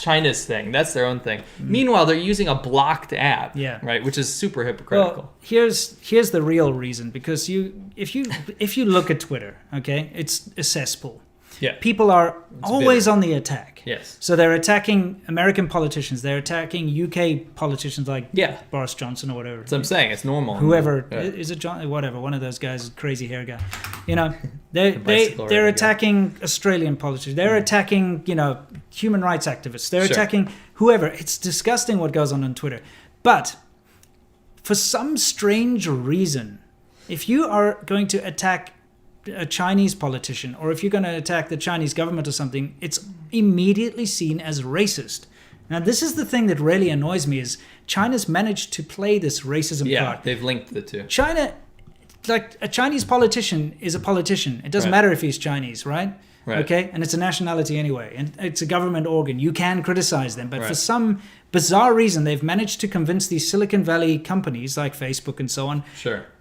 China's thing. That's their own thing. Meanwhile, they're using a blocked app, right? Which is super hypocritical. Well, here's the real reason, because if you look at Twitter, okay, it's a cesspool. Yeah. People are always on the attack. Yes. So they're attacking American politicians. They're attacking UK politicians like Boris Johnson or whatever. That's what I'm saying. It's normal. Whoever. Is it John? Whatever. One of those guys, crazy hair guy. they're attacking Australian politicians. They're attacking, human rights activists. They're attacking whoever. It's disgusting what goes on Twitter. But for some strange reason, if you are going to attack a Chinese politician, or if you're going to attack the Chinese government or something, it's immediately seen as racist. Now, this is the thing that really annoys me, is China's managed to play this racism card. Yeah, they've linked the two. China, like a Chinese politician is a politician. It doesn't matter if he's Chinese, right? Okay? And it's a nationality anyway. And it's a government organ. You can criticize them. But for some bizarre reason, they've managed to convince these Silicon Valley companies like Facebook and so on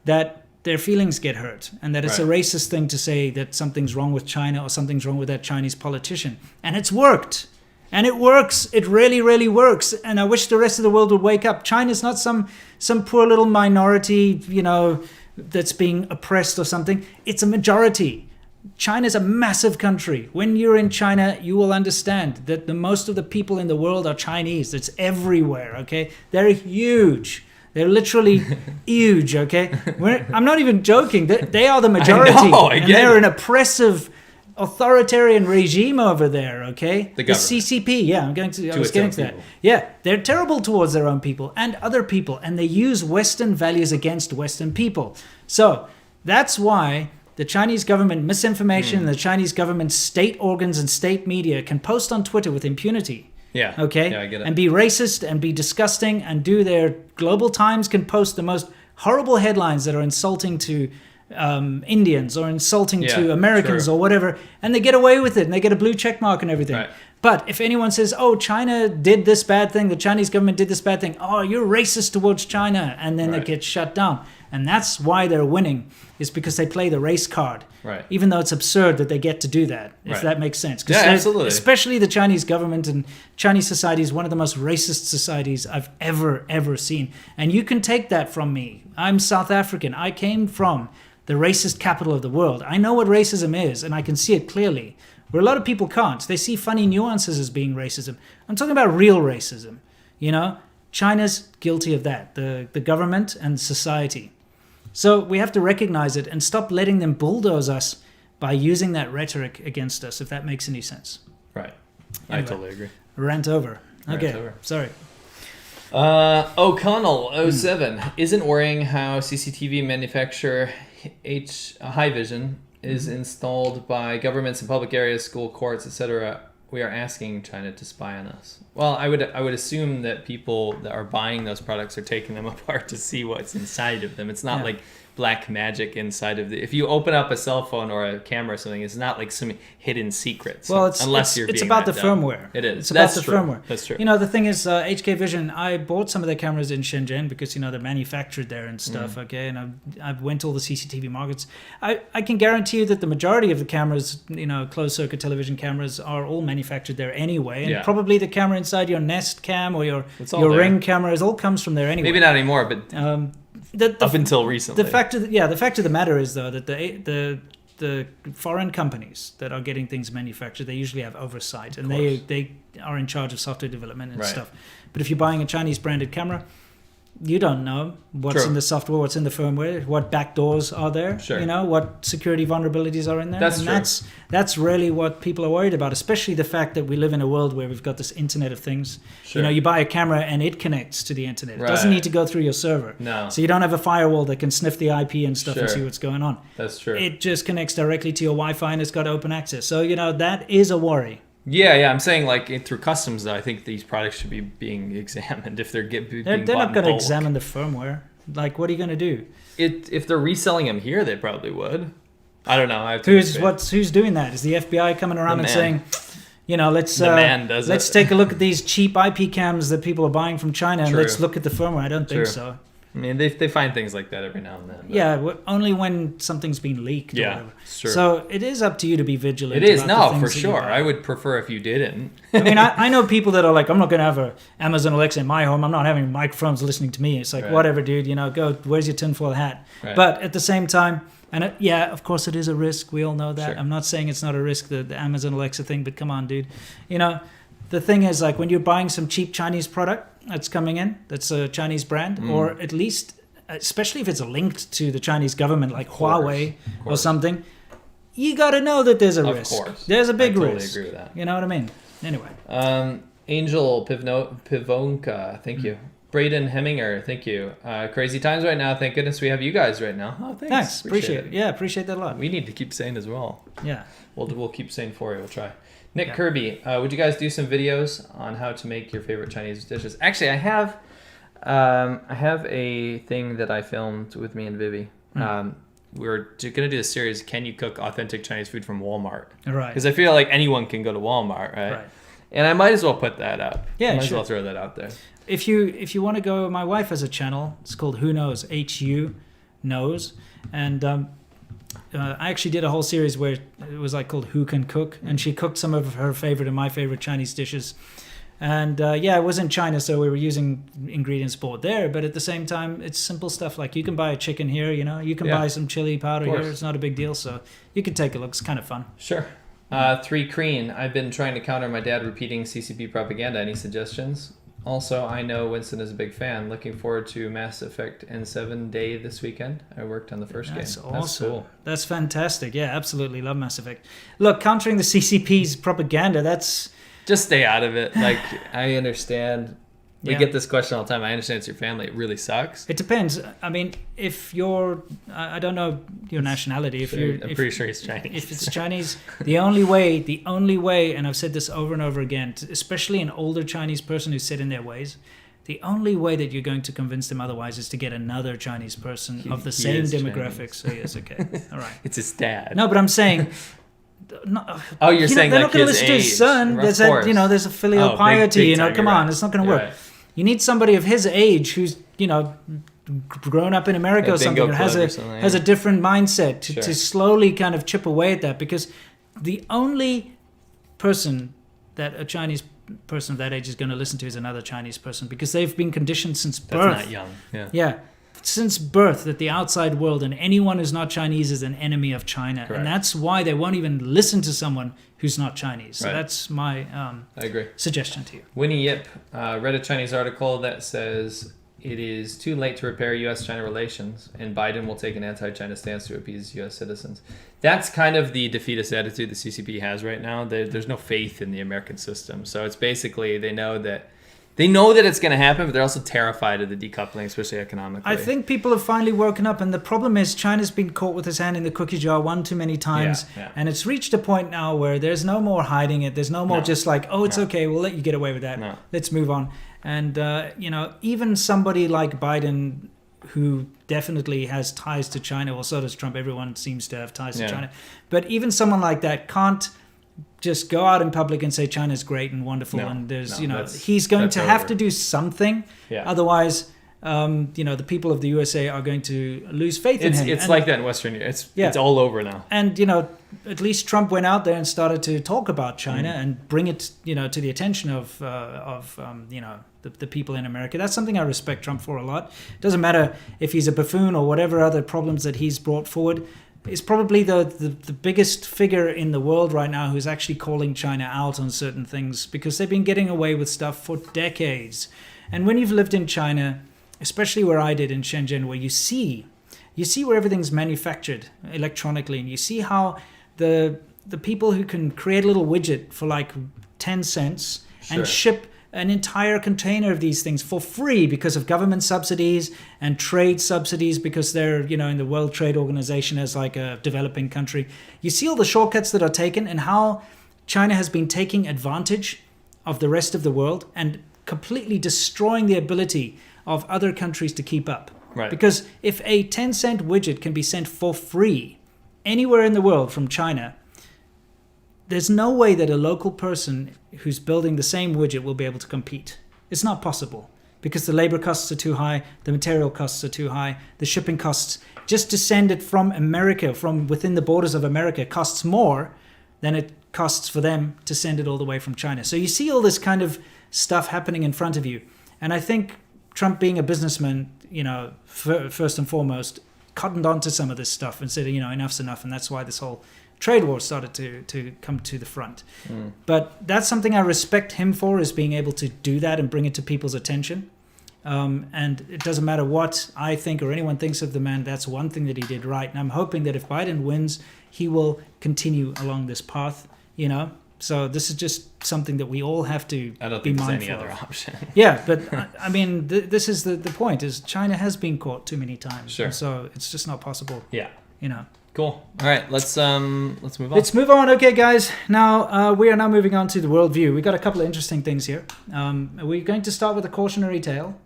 that their feelings get hurt and that it's a racist thing to say that something's wrong with China or something's wrong with that Chinese politician. And it's worked. And it works. It really, really works. And I wish the rest of the world would wake up. China's not some poor little minority, that's being oppressed or something. It's a majority. China's a massive country. When you're in China, you will understand that the most of the people in the world are Chinese. It's everywhere, okay? They're huge. They're literally huge, okay? I'm not even joking. They are the majority. I get they're it. an oppressive authoritarian regime over there, okay? The CCP, I was getting to that. Yeah, they're terrible towards their own people and other people, and they use Western values against Western people. So that's why the Chinese government misinformation and the Chinese government state organs and state media can post on Twitter with impunity. Yeah. Okay? Yeah, I get it. And be racist and be disgusting and do their Global Times can post the most horrible headlines that are insulting to Indians or insulting to Americans or whatever, and they get away with it and they get a blue check mark and everything. Right. But if anyone says, oh, China did this bad thing, the Chinese government did this bad thing, oh, you're racist towards China, and then they get shut down. And that's why they're winning, is because they play the race card. Right. Even though it's absurd that they get to do that, if that makes sense. Yeah, absolutely. Especially the Chinese government and Chinese society is one of the most racist societies I've ever seen. And you can take that from me. I'm South African. I came from the racist capital of the world. I know what racism is, and I can see it clearly, where a lot of people can't. They see funny nuances as being racism. I'm talking about real racism. China's guilty of that, the government and society. So we have to recognize it and stop letting them bulldoze us by using that rhetoric against us, if that makes any sense. Right. Anyway, I totally agree. Rant over. Okay, Rant over. Sorry. O'Connell 07 isn't worrying how CCTV manufacturer Hikvision is installed by governments in public areas, school, courts, etc. We are asking China to spy on us. Well, I would assume that people that are buying those products are taking them apart to see what's inside of them. It's not like black magic inside of if you open up a cell phone or a camera or something, it's not like some hidden secrets. Well, it's about the firmware. It is. It's about the firmware. That's true. The thing is, Hikvision, I bought some of their cameras in Shenzhen because, they're manufactured there and stuff, okay? And I've went to all the CCTV markets. I can guarantee you that the majority of the cameras, closed-circuit television cameras, are all manufactured there anyway. And probably the camera inside your Nest Cam or your Ring camera, it all comes from there anyway. Maybe not anymore, but up until recently. The fact of the matter is, though, that the foreign companies that are getting things manufactured, they usually have oversight, and they are in charge of software development and stuff. But if you're buying a Chinese branded camera, you don't know what's in the software, what's in the firmware, what backdoors are there, what security vulnerabilities are in there. That's really what people are worried about, especially the fact that we live in a world where we've got this Internet of Things. You buy a camera and it connects to the Internet. It doesn't need to go through your server. No. So you don't have a firewall that can sniff the IP and stuff and see what's going on. That's true. It just connects directly to your Wi-Fi and it's got open access. So, that is a worry. Yeah, I'm saying through customs, though, I think these products should be being examined if they're being They're bought not going in to bulk. examine the firmware. What are you going to do? If they're reselling them here, they probably would. I don't know. Who's doing that? Is the FBI coming around and saying, let's take a look at these cheap IP cams that people are buying from China and let's look at the firmware? I don't think so. I mean, they find things like that every now and then. But. Yeah, only when something's been leaked. Yeah, or whatever. Sure. So it is up to you to be vigilant. It is, about for sure. I would prefer if you didn't. I mean, I know people that are like, I'm not going to have a Amazon Alexa in my home. I'm not having microphones listening to me. It's like, whatever, dude. Go. Where's your tinfoil hat? Right. But at the same time, of course, it is a risk. We all know that. Sure. I'm not saying it's not a risk, the Amazon Alexa thing. But come on, dude. The thing is, when you're buying some cheap Chinese product that's coming in, that's a Chinese brand, or at least, especially if it's linked to the Chinese government, like Huawei or something, you got to know that there's a risk. Of course. There's a big I totally risk. agree with that. You know what I mean? Anyway. Angel Pivonka, thank you. Braden Heminger, thank you. Crazy times right now. Thank goodness we have you guys right now. Oh, thanks. Appreciate it. Yeah, appreciate that a lot. We need to keep saying as well. Yeah. We'll keep saying for you. We'll try. Nick Kirby, would you guys do some videos on how to make your favorite Chinese dishes? Actually, I have a thing that I filmed with me and Vivi. We're going to do a series, Can You Cook Authentic Chinese Food from Walmart? Right. Because I feel like anyone can go to Walmart, right? And I might as well put that up. Yeah, might as well throw that out there. If you want to go, my wife has a channel. It's called Who Knows, HU Knows. And I actually did a whole series where it was like called Who Can Cook. And she cooked some of her favorite and my favorite Chinese dishes. And it was in China, so we were using ingredients bought there. But at the same time, it's simple stuff like you can buy a chicken here, you can buy some chili powder here. It's not a big deal. So you can take a look. It's kind of fun. Sure. 3 Creen, I've been trying to counter my dad repeating CCP propaganda. Any suggestions? Also, I know Winston is a big fan. Looking forward to Mass Effect N7 Day this weekend. I worked on the first game. That's awesome. That's cool. That's fantastic. Yeah, absolutely. Love Mass Effect. Look, countering the CCP's propaganda, that's... Just stay out of it. Like, I understand. We get this question all the time. I understand it's your family. It really sucks. It depends. I mean, if you're... I don't know your nationality. I'm pretty sure he's Chinese. If it's Chinese, the only way, and I've said this over and over again, especially an older Chinese person who's set in their ways, the only way that you're going to convince them otherwise is to get another Chinese person of the same demographics. So yes, okay. All right. It's his dad. No, but I'm saying... you're saying they're like not going to his listen to his son. There's there's a filial piety. big Come on, it's not going to work. Right. You need somebody of his age who's grown up in America or something, or has a different mindset to slowly kind of chip away at that. Because the only person that a Chinese person of that age is going to listen to is another Chinese person, because they've been conditioned since birth. That's not young. Yeah. Since birth, that the outside world and anyone who's not Chinese is an enemy of China. Correct. And that's why they won't even listen to someone who's not Chinese. So that's my I agree. suggestion to you. Winnie Yip read a Chinese article that says it is too late to repair U.S.-China relations, and Biden will take an anti-China stance to appease U.S. citizens. That's kind of the defeatist attitude the CCP has right now. There's no faith in the American system. So it's basically they know that it's going to happen, but they're also terrified of the decoupling, especially economically. I think people have finally woken up, and the problem is China's been caught with his hand in the cookie jar one too many times, and it's reached a point now where there's no more hiding it. There's no more just like, it's okay, we'll let you get away with that. No. Let's move on. And, even somebody like Biden, who definitely has ties to China, well, so does Trump. Everyone seems to have ties to China. But even someone like that can't just go out in public and say China's great and wonderful, and there's he's going to have to do something. Otherwise the people of the USA are going to lose faith in him. It's like that in Western Europe. It's all over now. And at least Trump went out there and started to talk about China and bring it to the attention of the people in America. That's something I respect Trump for a lot. It doesn't matter if he's a buffoon or whatever other problems that he's brought forward. Is probably the biggest figure in the world right now who's actually calling China out on certain things, because they've been getting away with stuff for decades. And when you've lived in China, especially where I did in Shenzhen, where you see where everything's manufactured electronically, and you see how the people who can create a little widget for like 10 cents and ship an entire container of these things for free because of government subsidies and trade subsidies, because they're, in the World Trade Organization as like a developing country. You see all the shortcuts that are taken, and how China has been taking advantage of the rest of the world and completely destroying the ability of other countries to keep up. Right. Because if a 10-cent widget can be sent for free anywhere in the world from China, there's no way that a local person who's building the same widget will be able to compete. It's not possible, because the labor costs are too high, the material costs are too high, the shipping costs, just to send it from America, from within the borders of America, costs more than it costs for them to send it all the way from China. So you see all this kind of stuff happening in front of you. And I think Trump, being a businessman, first and foremost, cottoned onto some of this stuff and said, enough's enough. And that's why this whole trade war started to come to the front. But that's something I respect him for, is being able to do that and bring it to people's attention. And it doesn't matter what I think or anyone thinks of the man. That's one thing that he did right. And I'm hoping that if Biden wins, he will continue along this path, you know. So this is just something that we all have to I don't be think there's mindful any other of. option. Yeah, but I mean, this is the point, is China has been caught too many times. Sure. And so it's just not possible, Yeah. you know. Cool. All right, let's move on. Let's move on. Okay, guys. Now, we are now moving on to the worldview. We got a couple of interesting things here. We're going to start with a cautionary tale.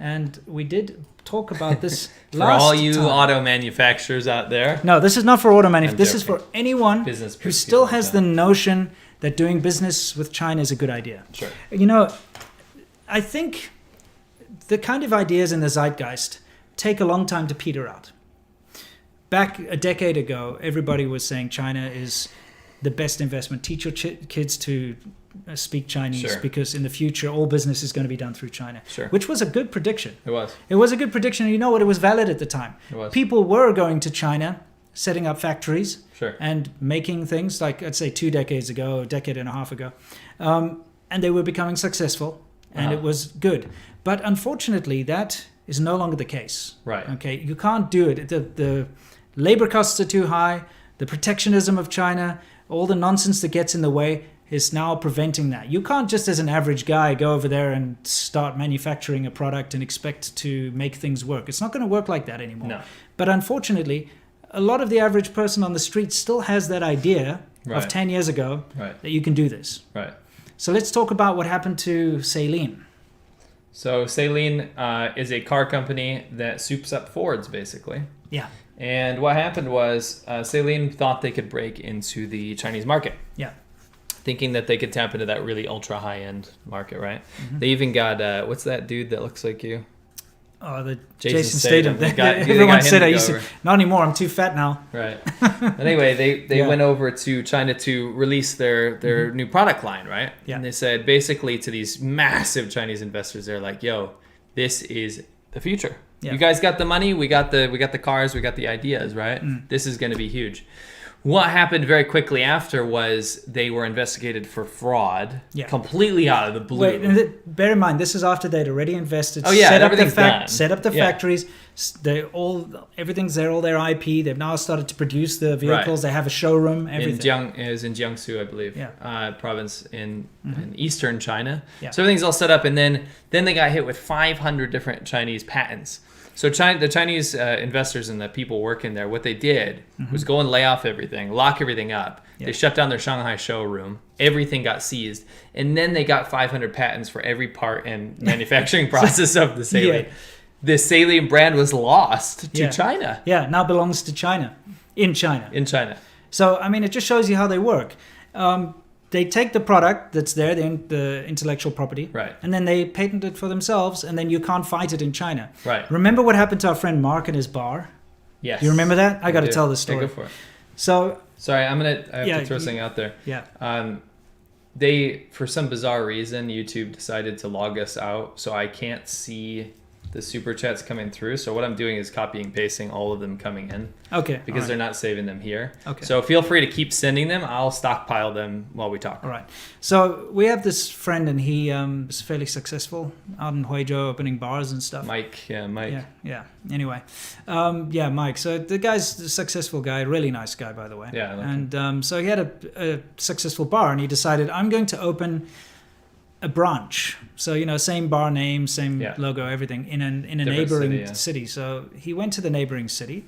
And we did talk about this For last all you time. auto manufacturers out there. No, this is not for auto manufacturers. I'm This is joking. for anyone Business who people still like has that. the notion that doing business with China is a good idea. Sure. You know, I think the kind of ideas in the zeitgeist take a long time to peter out. Back a decade ago, everybody was saying China is the best investment. Teach your kids to speak Chinese, Sure. because in the future, all business is going to be done through China. Sure. Which was a good prediction. It was. It was a good prediction. And you know what? It was valid at the time. It was. People were going to China, setting up factories Sure. and making things like, I'd say 2 decades ago, a decade and a half ago. And they were becoming successful, and it was good. But unfortunately, that is no longer the case. Right. Okay, you can't do it. The labor costs are too high. The protectionism of China, all the nonsense that gets in the way is now preventing that. You can't just as an average guy go over there and start manufacturing a product and expect to make things work. It's not going to work like that anymore. No. But unfortunately, a lot of the average person on the street still has that idea of Right. 10 years ago Right. that you can do this. Right. So let's talk about what happened to Saleen. So Saleen is a car company that soups up Fords, basically. Yeah. And what happened was Saleen thought they could break into the Chinese market, Yeah. thinking that they could tap into that really ultra high-end market, right? Mm-hmm. They even got, what's that dude that looks like you? Oh, the Jason Jason Statham. Statham. They got Everyone him said to I go used to. over. Not anymore. I'm too fat now. Right. Anyway, they Yeah. went over to China to release their new product line, right? Yeah. And they said basically to these massive Chinese investors, they're like, "Yo, this is the future. Yeah. You guys got the money, we got the cars, we got the ideas, right? This is going to be huge." What happened very quickly after was they were investigated for fraud, Yeah. completely out of the blue. Wait, and bear in mind, this is after they'd already invested. Oh, yeah, set up the everything's done. set up the Yeah. factories. Everything's there, all their IP. They've now started to produce the vehicles. They have a showroom. Everything. Is in Jiangsu, I believe, Yeah. province in eastern China. Yeah. So everything's all set up, and then they got hit with 500 different Chinese patents. So the Chinese investors and the people working there, what they did was go and lay off everything, lock everything up. Yeah. They shut down their Shanghai showroom. Everything got seized, and then they got 500 patents for every part and manufacturing process of the saline. Yeah. The saline brand was lost to Yeah. China. Yeah, now belongs to China. In China. In China. So, I mean, it just shows you how they work. They take the product that's there, the intellectual property, Right. and then they patent it for themselves, and then you can't fight it in China. Right. Remember what happened to our friend Mark and his bar? Yes. Do you remember that? I got to do. tell the story. Yeah, go for it. So, Sorry, I have Yeah, to throw something out there. yeah. They, for some bizarre reason, YouTube decided to log us out, so I can't see the super chats coming through. So what I'm doing is copying and pasting all of them coming in Okay. because all they're right. not saving them here. Okay. So feel free to keep sending them. I'll stockpile them while we talk. All right. So we have this friend, and he is fairly successful out in Huizhou, opening bars and stuff. Mike. Yeah. Anyway, Mike. So the guy's a successful guy, really nice guy, by the way. Yeah, I like and so he had a successful bar, and he decided, I'm going to open a branch. So, same bar name, same Yeah. logo, everything in a Different neighboring city, yeah. city. So he went to the neighboring city,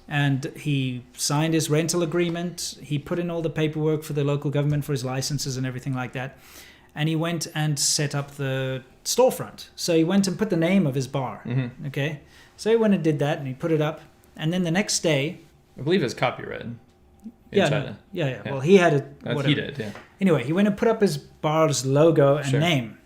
and he signed his rental agreement. He put in all the paperwork for the local government for his licenses and everything like that. And he went and set up the storefront. So he went and put the name of his bar. Mm-hmm. Okay. So he went and did that, and he put it up. And then the next day, I believe it's copyrighted in yeah, China. yeah. Well, he had it. He did, yeah. Anyway, he went and put up his bar's logo and Sure. name.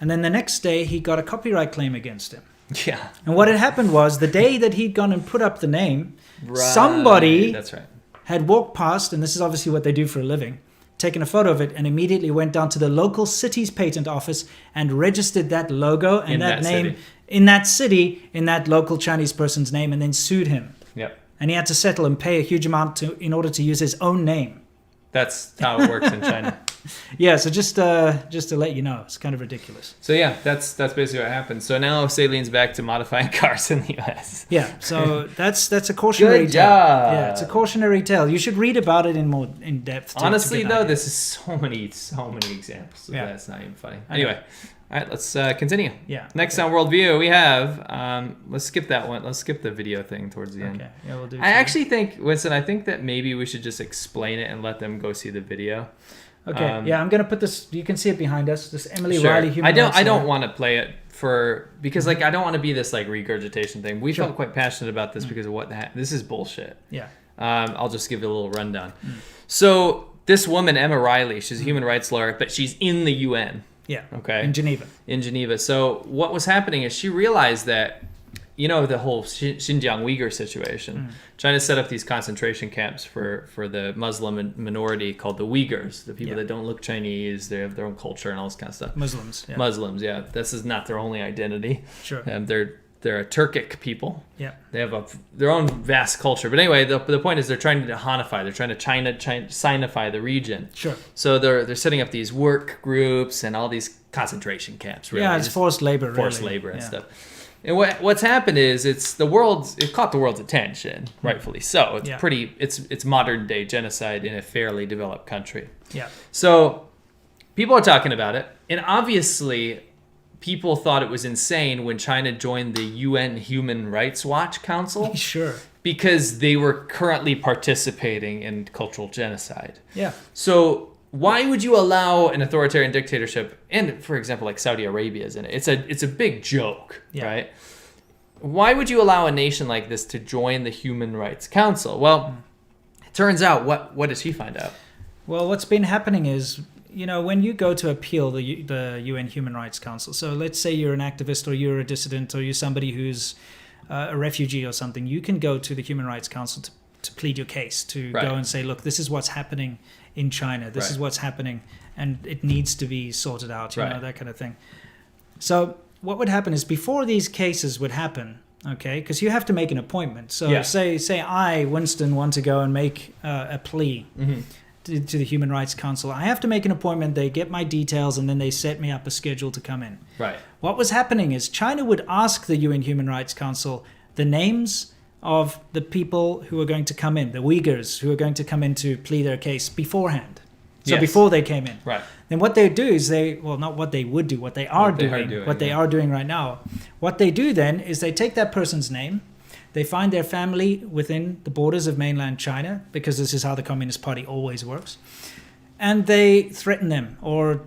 And then the next day, he got a copyright claim against him. Yeah. And what had happened was, the day that he'd gone and put up the name, Right. somebody That's right. had walked past, and this is obviously what they do for a living, taken a photo of it, and immediately went down to the local city's patent office and registered that logo and In that that name city. in that city, in that local Chinese person's name, and then sued him. Yep. And he had to settle and pay a huge amount in order to use his own name. That's how it works in China. Yeah, so just to let you know, it's kind of ridiculous. So yeah, that's basically what happened. So now Saleen's back to modifying cars in the U.S. Yeah, so that's a cautionary Good tale. job. Yeah, it's a cautionary tale. You should read about it in more in depth. Honestly, though, this is so many examples. Yeah. That's not even funny. Anyway, all right, let's continue. Yeah. Next on Worldview, we have let's skip that one. Let's skip the video thing towards the end. Okay. Yeah, we'll do. I actually think, Winston, I think that maybe we should just explain it and let them go see the video. Okay. Yeah, I'm gonna put this. You can see it behind us. This Emily Sure. Riley human rights I don't lawyer. want to play it because like I don't want to be this like regurgitation thing. We felt quite passionate about this because of this is bullshit. Yeah. I'll just give you a little rundown. So this woman, Emma Riley, she's a human rights lawyer, but she's in the UN. Yeah. Okay. In Geneva. In Geneva. So what was happening is she realized that, the whole Xinjiang Uyghur situation. China set up these concentration camps for the Muslim minority called the Uyghurs, the people that don't look Chinese, they have their own culture and all this kind of stuff. Muslims. Yeah. Muslims, yeah. This is not their only identity. Sure. They're a Turkic people. Yeah. They have their own vast culture. But anyway, the point is they're trying to Hanify. They're trying to Sinify the region. Sure. So they're setting up these work groups and all these concentration camps. Really. Yeah, it's forced labor. Forced really. labor and stuff. And what's happened is it caught the world's attention, rightfully so. It's it's modern day genocide in a fairly developed country. Yeah. So people are talking about it, and obviously people thought it was insane when China joined the UN Human Rights Watch Council. Sure. Because they were currently participating in cultural genocide. Yeah. So why would you allow an authoritarian dictatorship, and for example, like Saudi Arabia is in it? It's a big joke, right? Why would you allow a nation like this to join the Human Rights Council? Well, it turns out, what does she find out? Well, what's been happening is, when you go to appeal the UN Human Rights Council, so let's say you're an activist or you're a dissident or you're somebody who's a refugee or something, you can go to the Human Rights Council to plead your case, to go and say, look, this is what's happening in China. This is what's happening, and it needs to be sorted out, you know, that kind of thing. So what would happen is before these cases would happen, okay, because you have to make an appointment. So say I, Winston, want to go and make a plea to the Human Rights Council. I have to make an appointment. They get my details, and then they set me up a schedule to come in. Right. What was happening is China would ask the UN Human Rights Council the names of the people who are going to come in, the Uyghurs who are going to come in to plead their case beforehand. So before they came in. Right. Then what they do is not what they would do, what they are doing right now. What they do then is they take that person's name, they find their family within the borders of mainland China, because this is how the Communist Party always works, and they threaten them or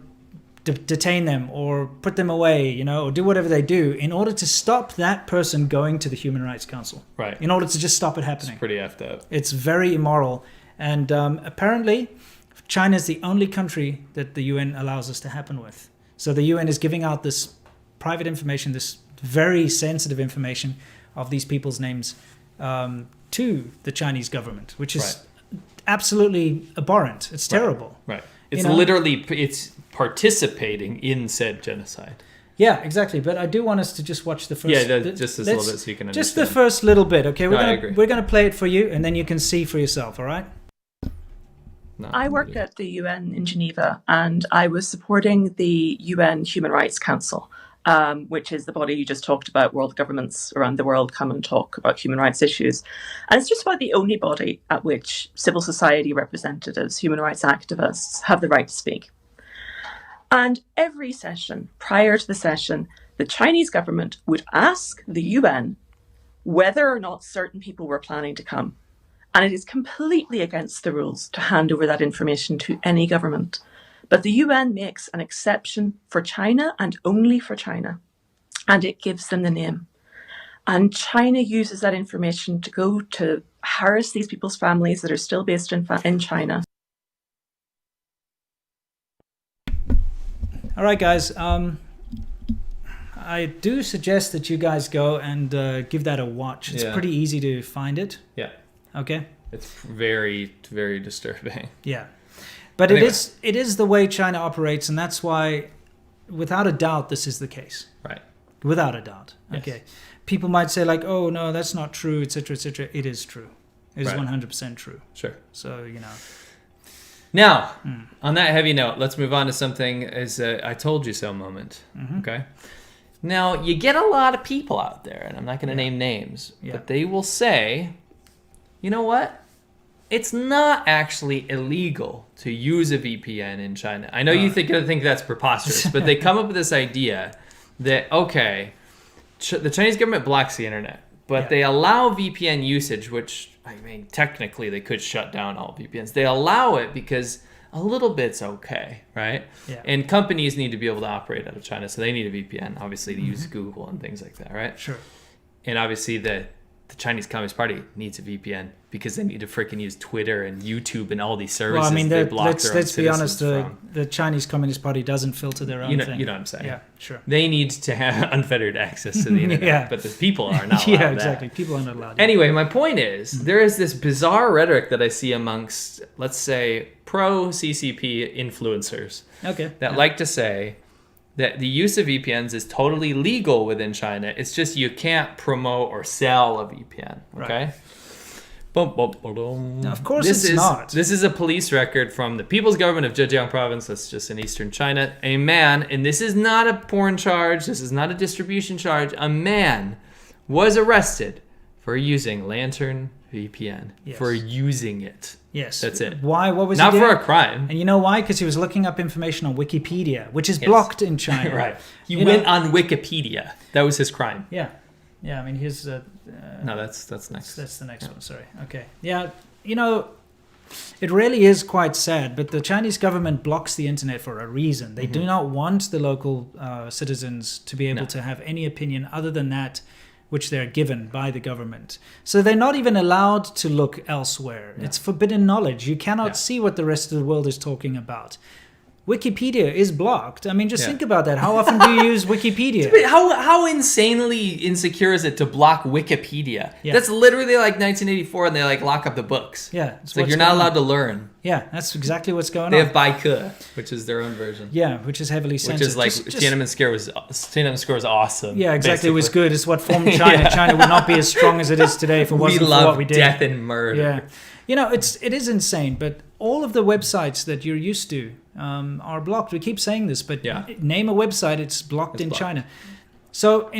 detain them or put them away, or do whatever they do in order to stop that person going to the Human Rights Council. Right. In order to just stop it happening. It's pretty effed up. It's very immoral. And apparently, China is the only country that the UN allows this to happen with. So the UN is giving out this private information, this very sensitive information of these people's names to the Chinese government, which is absolutely abhorrent. It's terrible. Right. It's literally, it's participating in said genocide. Yeah, exactly. But I do want us to just watch the first. Yeah, just this little bit so you can understand. Just the first little bit, okay? I we're gonna play it for you, and then you can see for yourself. All right? No, I work at the UN in Geneva, and I was supporting the UN Human Rights Council, which is the body you just talked about. World governments around the world come and talk about human rights issues. And it's just about the only body at which civil society representatives, human rights activists, have the right to speak. And every session, prior to the session, the Chinese government would ask the UN whether or not certain people were planning to come. And it is completely against the rules to hand over that information to any government. But the UN makes an exception for China and only for China. And it gives them the name. And China uses that information to go to harass these people's families that are still based in China. All right, guys. I do suggest that you guys go and give that a watch. It's pretty easy to find it. Yeah. Okay. It's very, very disturbing. Yeah. But anyway, it is the way China operates, and that's why, without a doubt, this is the case. Right. Without a doubt. Yes. Okay. People might say like, "Oh no, that's not true," etc., etc. It is true. It is 100% true. Sure. So Now, on that heavy note, let's move on to something as a I told you so moment. Okay. Now, you get a lot of people out there, and I'm not going to name names, but they will say, you know what? It's not actually illegal to use a VPN in China. I know you think that's preposterous, but they come up with this idea that, okay, the Chinese government blocks the internet, but they allow VPN usage, which, I mean, technically they could shut down all VPNs. They allow it because a little bit's okay, right? Yeah. And companies need to be able to operate out of China, so they need a VPN, obviously, to use Google and things like that, right? Sure. And obviously the Chinese Communist Party needs a VPN because they need to freaking use Twitter and YouTube and all these services. Well, I mean, they block let's be honest, the Chinese Communist Party doesn't filter their own thing. You know what I'm saying? Yeah, sure. They need to have unfettered access to the internet, but the people are not allowed Yeah, exactly. People are not allowed. Anyway, my point is, there is this bizarre rhetoric that I see amongst, let's say, pro-CCP influencers that like to say that the use of VPNs is totally legal within China. It's just you can't promote or sell a VPN, okay? Now, of course it's not. This is a police record from the People's Government of Zhejiang Province, that's just in eastern China. A man, and this is not a porn charge, this is not a distribution charge, a man was arrested for using Lantern VPN, for using it. Yes. That's it. Why? What was not he doing? for a crime. And you know why? Because he was looking up information on Wikipedia, which is blocked in China. Right. He went on Wikipedia. That was his crime. Yeah. Yeah, I mean, here's... no, that's next. That's the next one, sorry. Okay. Yeah, you know, it really is quite sad, but the Chinese government blocks the internet for a reason. They do not want the local citizens to be able to have any opinion other than that which they're given by the government. So they're not even allowed to look elsewhere. No. It's forbidden knowledge. You cannot see what the rest of the world is talking about. Wikipedia is blocked. I mean, just think about that. How often do you use Wikipedia? How insanely insecure is it to block Wikipedia? Yeah. That's literally like 1984 and they like lock up the books. Yeah. It's like you're not allowed to learn. Yeah, that's exactly what's going on. They have Baiku, which is their own version. Yeah, which is heavily censored. Which is like Tiananmen Square was awesome. Yeah, exactly. Basically. It was good. It's what formed China. China would not be as strong as it is today if it wasn't for what we did. Death and murder. Yeah. You know, it is insane, but all of the websites that you're used to are blocked. We keep saying this, but name a website, it's blocked in China. So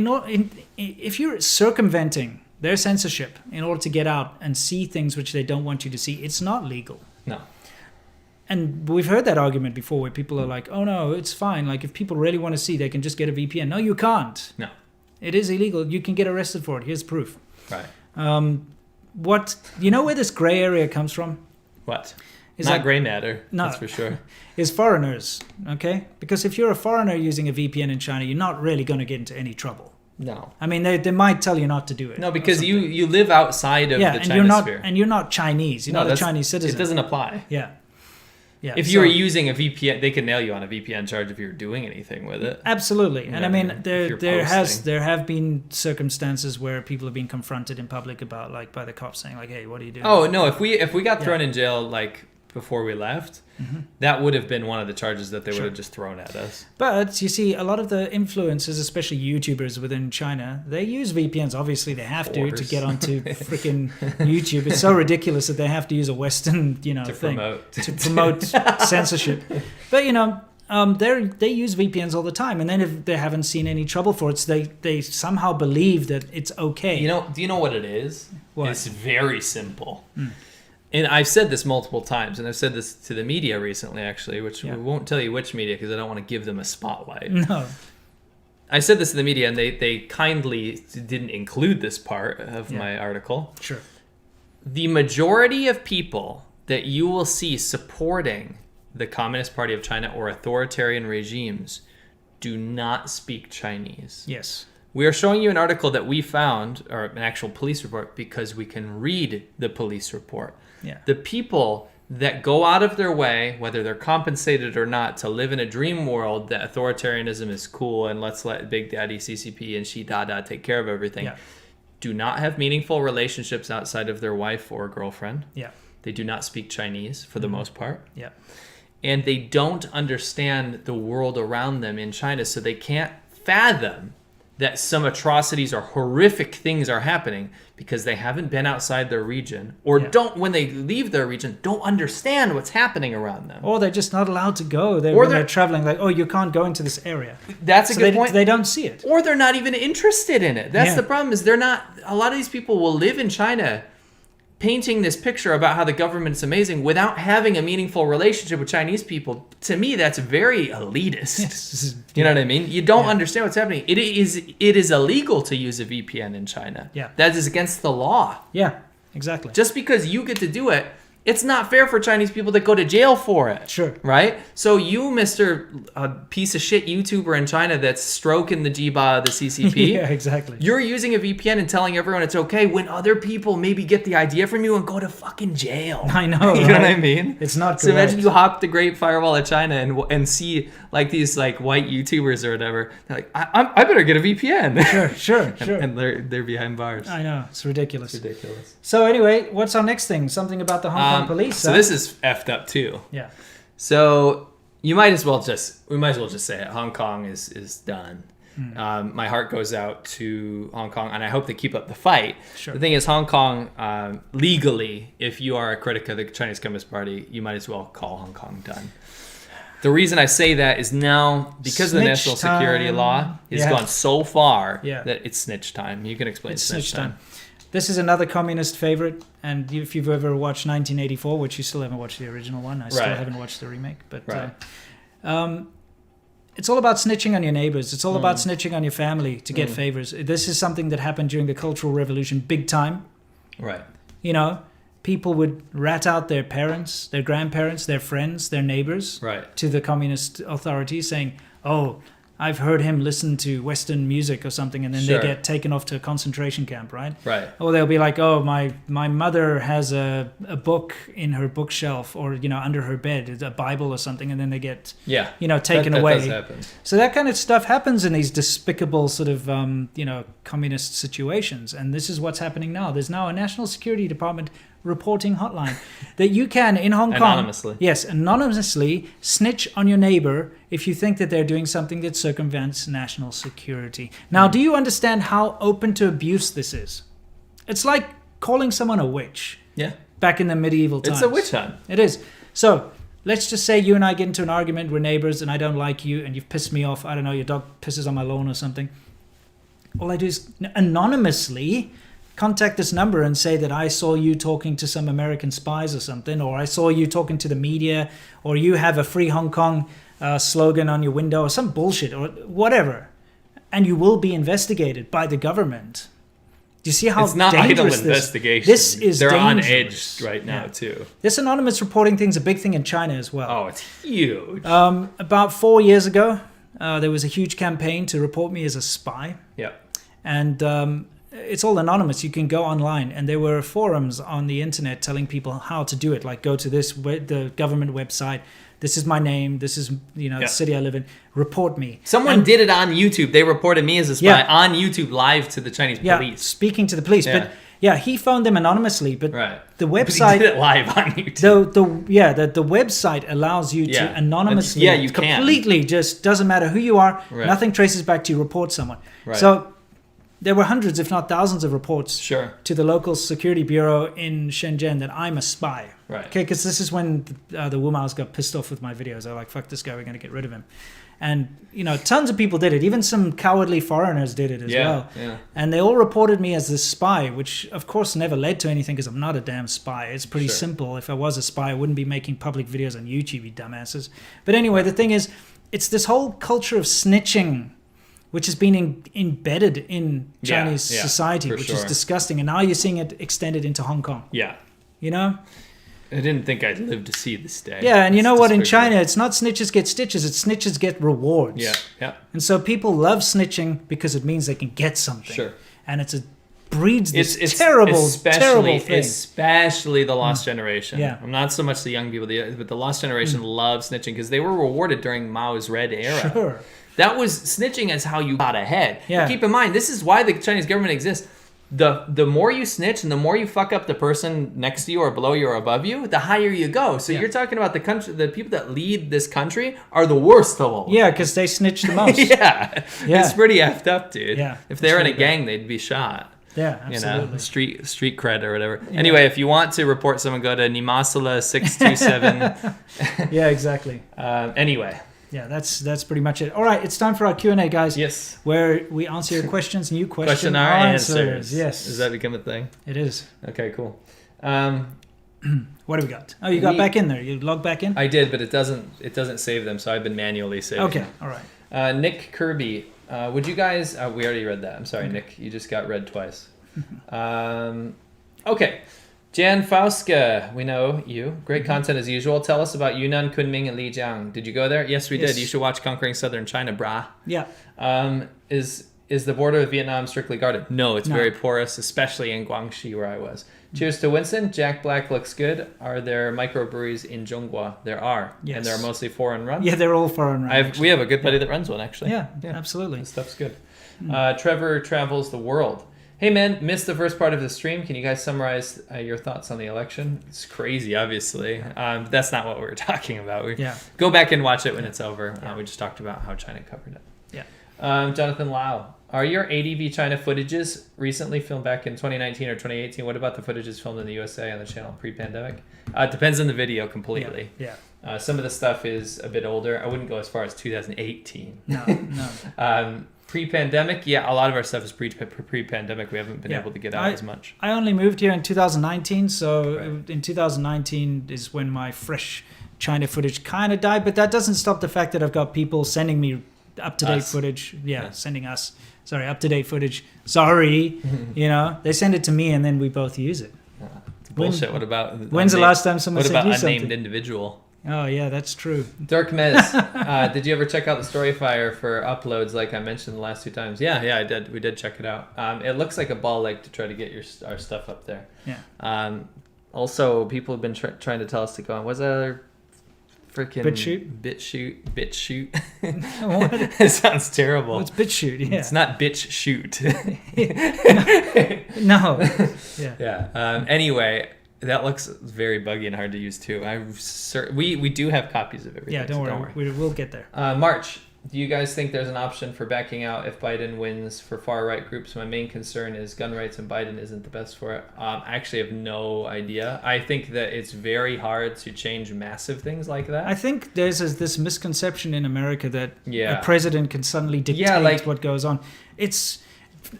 if you're circumventing their censorship in order to get out and see things which they don't want you to see, it's not legal. No. And we've heard that argument before where people are like, oh no, it's fine. Like if people really want to see, they can just get a VPN. No, you can't. No. It is illegal. You can get arrested for it. Here's proof. Right. You know where this gray area comes from? What? Not gray matter, that's for sure. Is foreigners, okay? Because if you're a foreigner using a VPN in China, you're not really going to get into any trouble. No. I mean, they might tell you not to do it. No, because you live outside of the Chinosphere. And you're not Chinese. You're not a Chinese citizen. It doesn't apply. Yeah. Yeah. If you were using a VPN, they could nail you on a VPN charge if you were doing anything with it. Absolutely. And I mean, there have been circumstances where people have been confronted in public about by the cops saying like, hey, what are you doing? Oh, no, if we got thrown in jail before we left, that would have been one of the charges that they would have just thrown at us. But you see, a lot of the influencers, especially YouTubers within China, they use VPNs. Obviously, they have to get onto freaking YouTube. It's so ridiculous that they have to use a Western, thing to promote censorship. But they use VPNs all the time, and then if they haven't seen any trouble for it, so they somehow believe that it's okay. Do you know what it is? What? It's very simple. And I've said this multiple times, and I've said this to the media recently, actually, which we won't tell you which media because I don't want to give them a spotlight. No. I said this to the media, and they kindly didn't include this part of my article. Sure. The majority of people that you will see supporting the Communist Party of China or authoritarian regimes do not speak Chinese. Yes. We are showing you an article that we found, or an actual police report, because we can read the police report. Yeah. The people that go out of their way, whether they're compensated or not, to live in a dream world that authoritarianism is cool and let's let Big Daddy CCP and Xi Dada take care of everything, do not have meaningful relationships outside of their wife or girlfriend. Yeah. They do not speak Chinese for the most part. Yeah. And they don't understand the world around them in China, so they can't fathom that some atrocities or horrific things are happening because they haven't been outside their region or don't, when they leave their region, don't understand what's happening around them. Or they're just not allowed to go there when they're traveling. Like, oh, you can't go into this area. That's a good point. They don't see it. Or they're not even interested in it. That's the problem, is they're not, a lot of these people will live in China painting this picture about how the government's amazing without having a meaningful relationship with Chinese people. To me, that's very elitist. Yes. You know what I mean? You don't understand what's happening. It is illegal to use a VPN in China. Yeah. That is against the law. Yeah, exactly. Just because you get to do it, it's not fair for Chinese people to go to jail for it. Sure. Right? So you, Mr. Piece of shit YouTuber in China that's stroking the Jiba, the CCP. Yeah, exactly. You're using a VPN and telling everyone it's okay when other people maybe get the idea from you and go to fucking jail. I know, You right? know what I mean? It's not So correct. imagine you hop the Great Firewall of China and see like these like white YouTubers or whatever. They're like, I better get a VPN. Sure. and they're behind bars. I know. It's ridiculous. It's ridiculous. So anyway, what's our next thing? Something about the Hong Kong police. So this is effed up too. Yeah. So we might as well just say it. Hong Kong is done. My heart goes out to Hong Kong, and I hope they keep up the fight. Sure. The thing is, Hong Kong, legally, if you are a critic of the Chinese Communist Party, you might as well call Hong Kong done. The reason I say that is now, because the national security law has gone so far that it's snitch time. You can explain snitch time. This is another communist favorite, and if you've ever watched 1984, which you still haven't watched the original one, I still haven't watched the remake, but it's all about snitching on your neighbors. It's all about snitching on your family to get favors. This is something that happened during the Cultural Revolution, big time. Right. You know, people would rat out their parents, their grandparents, their friends, their neighbors to the communist authorities saying, oh, I've heard him listen to Western music or something, and then they get taken off to a concentration camp, right? Right. Or they'll be like, oh, my mother has a book in her bookshelf or, under her bed, a Bible or something, and then they get, taken away. That does happen. So that kind of stuff happens in these despicable sort of, communist situations. And this is what's happening now. There's now a National Security Department reporting hotline that you can, in Hong Kong, anonymously snitch on your neighbor if you think that they're doing something that circumvents national security. Now, do you understand how open to abuse this is? It's like calling someone a witch. Yeah. Back in the medieval times. It's a witch hunt. It is. So let's just say you and I get into an argument, we're neighbors, and I don't like you, and you've pissed me off. I don't know, your dog pisses on my lawn or something. All I do is anonymously contact this number and say that I saw you talking to some American spies or something, or I saw you talking to the media, or you have a Free Hong Kong slogan on your window, or some bullshit, or whatever. And you will be investigated by the government. Do you see how it's not dangerous idle investigation? This is They're dangerous. on edge right now too. This anonymous reporting thing is a big thing in China as well. Oh, it's huge. About 4 years ago, there was a huge campaign to report me as a spy. Yeah. And it's all anonymous. You can go online, and there were forums on the internet telling people how to do it. Like, go to the government website. This is my name. This is the city I live in. Report me. Someone did it on YouTube. They reported me as a spy on YouTube live to the Chinese police. Speaking to the police. Yeah. But he phoned them anonymously. But the website. But he did it live on YouTube. The website allows you to anonymously. You completely can. Just doesn't matter who you are. Right. Nothing traces back to you. Report someone. Right. So there were hundreds, if not thousands, of reports to the local security bureau in Shenzhen that I'm a spy. Right. Okay, because this is when the Wumaos got pissed off with my videos. They're like, fuck this guy, we're going to get rid of him. And, tons of people did it. Even some cowardly foreigners did it as well. Yeah. And they all reported me as this spy, which, of course, never led to anything because I'm not a damn spy. It's pretty simple. If I was a spy, I wouldn't be making public videos on YouTube, you dumbasses. But anyway, the thing is, it's this whole culture of snitching which has been embedded in Chinese society, which is disgusting. And now you're seeing it extended into Hong Kong. Yeah. I didn't think I'd live to see this day. Yeah, and you know what? In China, it's not snitches get stitches, it's snitches get rewards. Yeah. And so people love snitching because it means they can get something. Sure. And breeds this terrible thing. Especially the lost generation. Yeah. I'm not so much the young people, but the lost generation love snitching because they were rewarded during Mao's Red era. Sure. That was snitching as how you got ahead. Yeah. But keep in mind, this is why the Chinese government exists. the more you snitch and the more you fuck up the person next to you or below you or above you, the higher you go. So you're talking about the people that lead this country are the worst of all. Yeah, because they snitch the most. yeah. It's pretty effed up, dude. Yeah, if they were in a gang, they'd be shot. Yeah, absolutely. You know, street cred or whatever. Yeah. Anyway, if you want to report someone, go to Nimasala627. Yeah, exactly. Anyway. Yeah, that's pretty much it. All right, it's time for our Q&A, guys. Yes. Where we answer your questions and you question our answers. Yes. Does that become a thing? It is. Okay, cool. What do we got? Oh, you got back in there. You logged back in? I did, but it doesn't save them, so I've been manually saving Okay, them. all right. Nick Kirby, would you guys... we already read that. I'm sorry, Nick. You just got read twice. Okay. Jan Fauska, we know you. Great content as usual. Tell us about Yunnan, Kunming, and Lijiang. Did you go there? Yes, we did. You should watch Conquering Southern China, brah. Yeah. Is the border with Vietnam strictly guarded? No, it's very porous, especially in Guangxi where I was. Cheers to Winston. Jack Black looks good. Are there microbreweries in Zhonghua? There are. Yes. And they're mostly foreign run. Yeah, they're all foreign run. We have a good buddy that runs one, actually. Yeah, absolutely. This stuff's good. Trevor travels the world. Hey man, missed the first part of the stream. Can you guys summarize your thoughts on the election? It's crazy, obviously. That's not what we were talking about. Go back and watch it when it's over. We just talked about how China covered it. Yeah. Jonathan Lau, are your ADVChina footages recently filmed back in 2019 or 2018? What about the footages filmed in the USA on the channel pre-pandemic? It depends on the video completely. Yeah. Some of the stuff is a bit older. I wouldn't go as far as 2018. No. Pre-pandemic, a lot of our stuff is pre-pandemic. We haven't been able to get out as much. I only moved here in 2019, so in 2019 is when my fresh China footage kind of died, but that doesn't stop the fact that I've got people sending me up-to-date footage. Sending us, up-to-date footage. Sorry, they send it to me and then we both use it. It's bullshit. What about... When's the last time someone said you something? What about unnamed individual? Oh, yeah, that's true. Dark Mez, did you ever check out the Storyfire for uploads like I mentioned the last two times? Yeah, I did. We did check it out. It looks like a ball lake to try to get our stuff up there. Yeah. Also, people have been trying to tell us to go on. What's that other freaking... BitChute. What? It sounds terrible. Well, it's BitChute, yeah. It's not BitChute. No. Yeah. Anyway... That looks very buggy and hard to use too. We do have copies of everything. Yeah, don't worry. We'll get there. March, do you guys think there's an option for backing out if Biden wins for far-right groups? My main concern is gun rights and Biden isn't the best for it. I actually have no idea. I think that it's very hard to change massive things like that. I think there's this misconception in America that a president can suddenly dictate what goes on.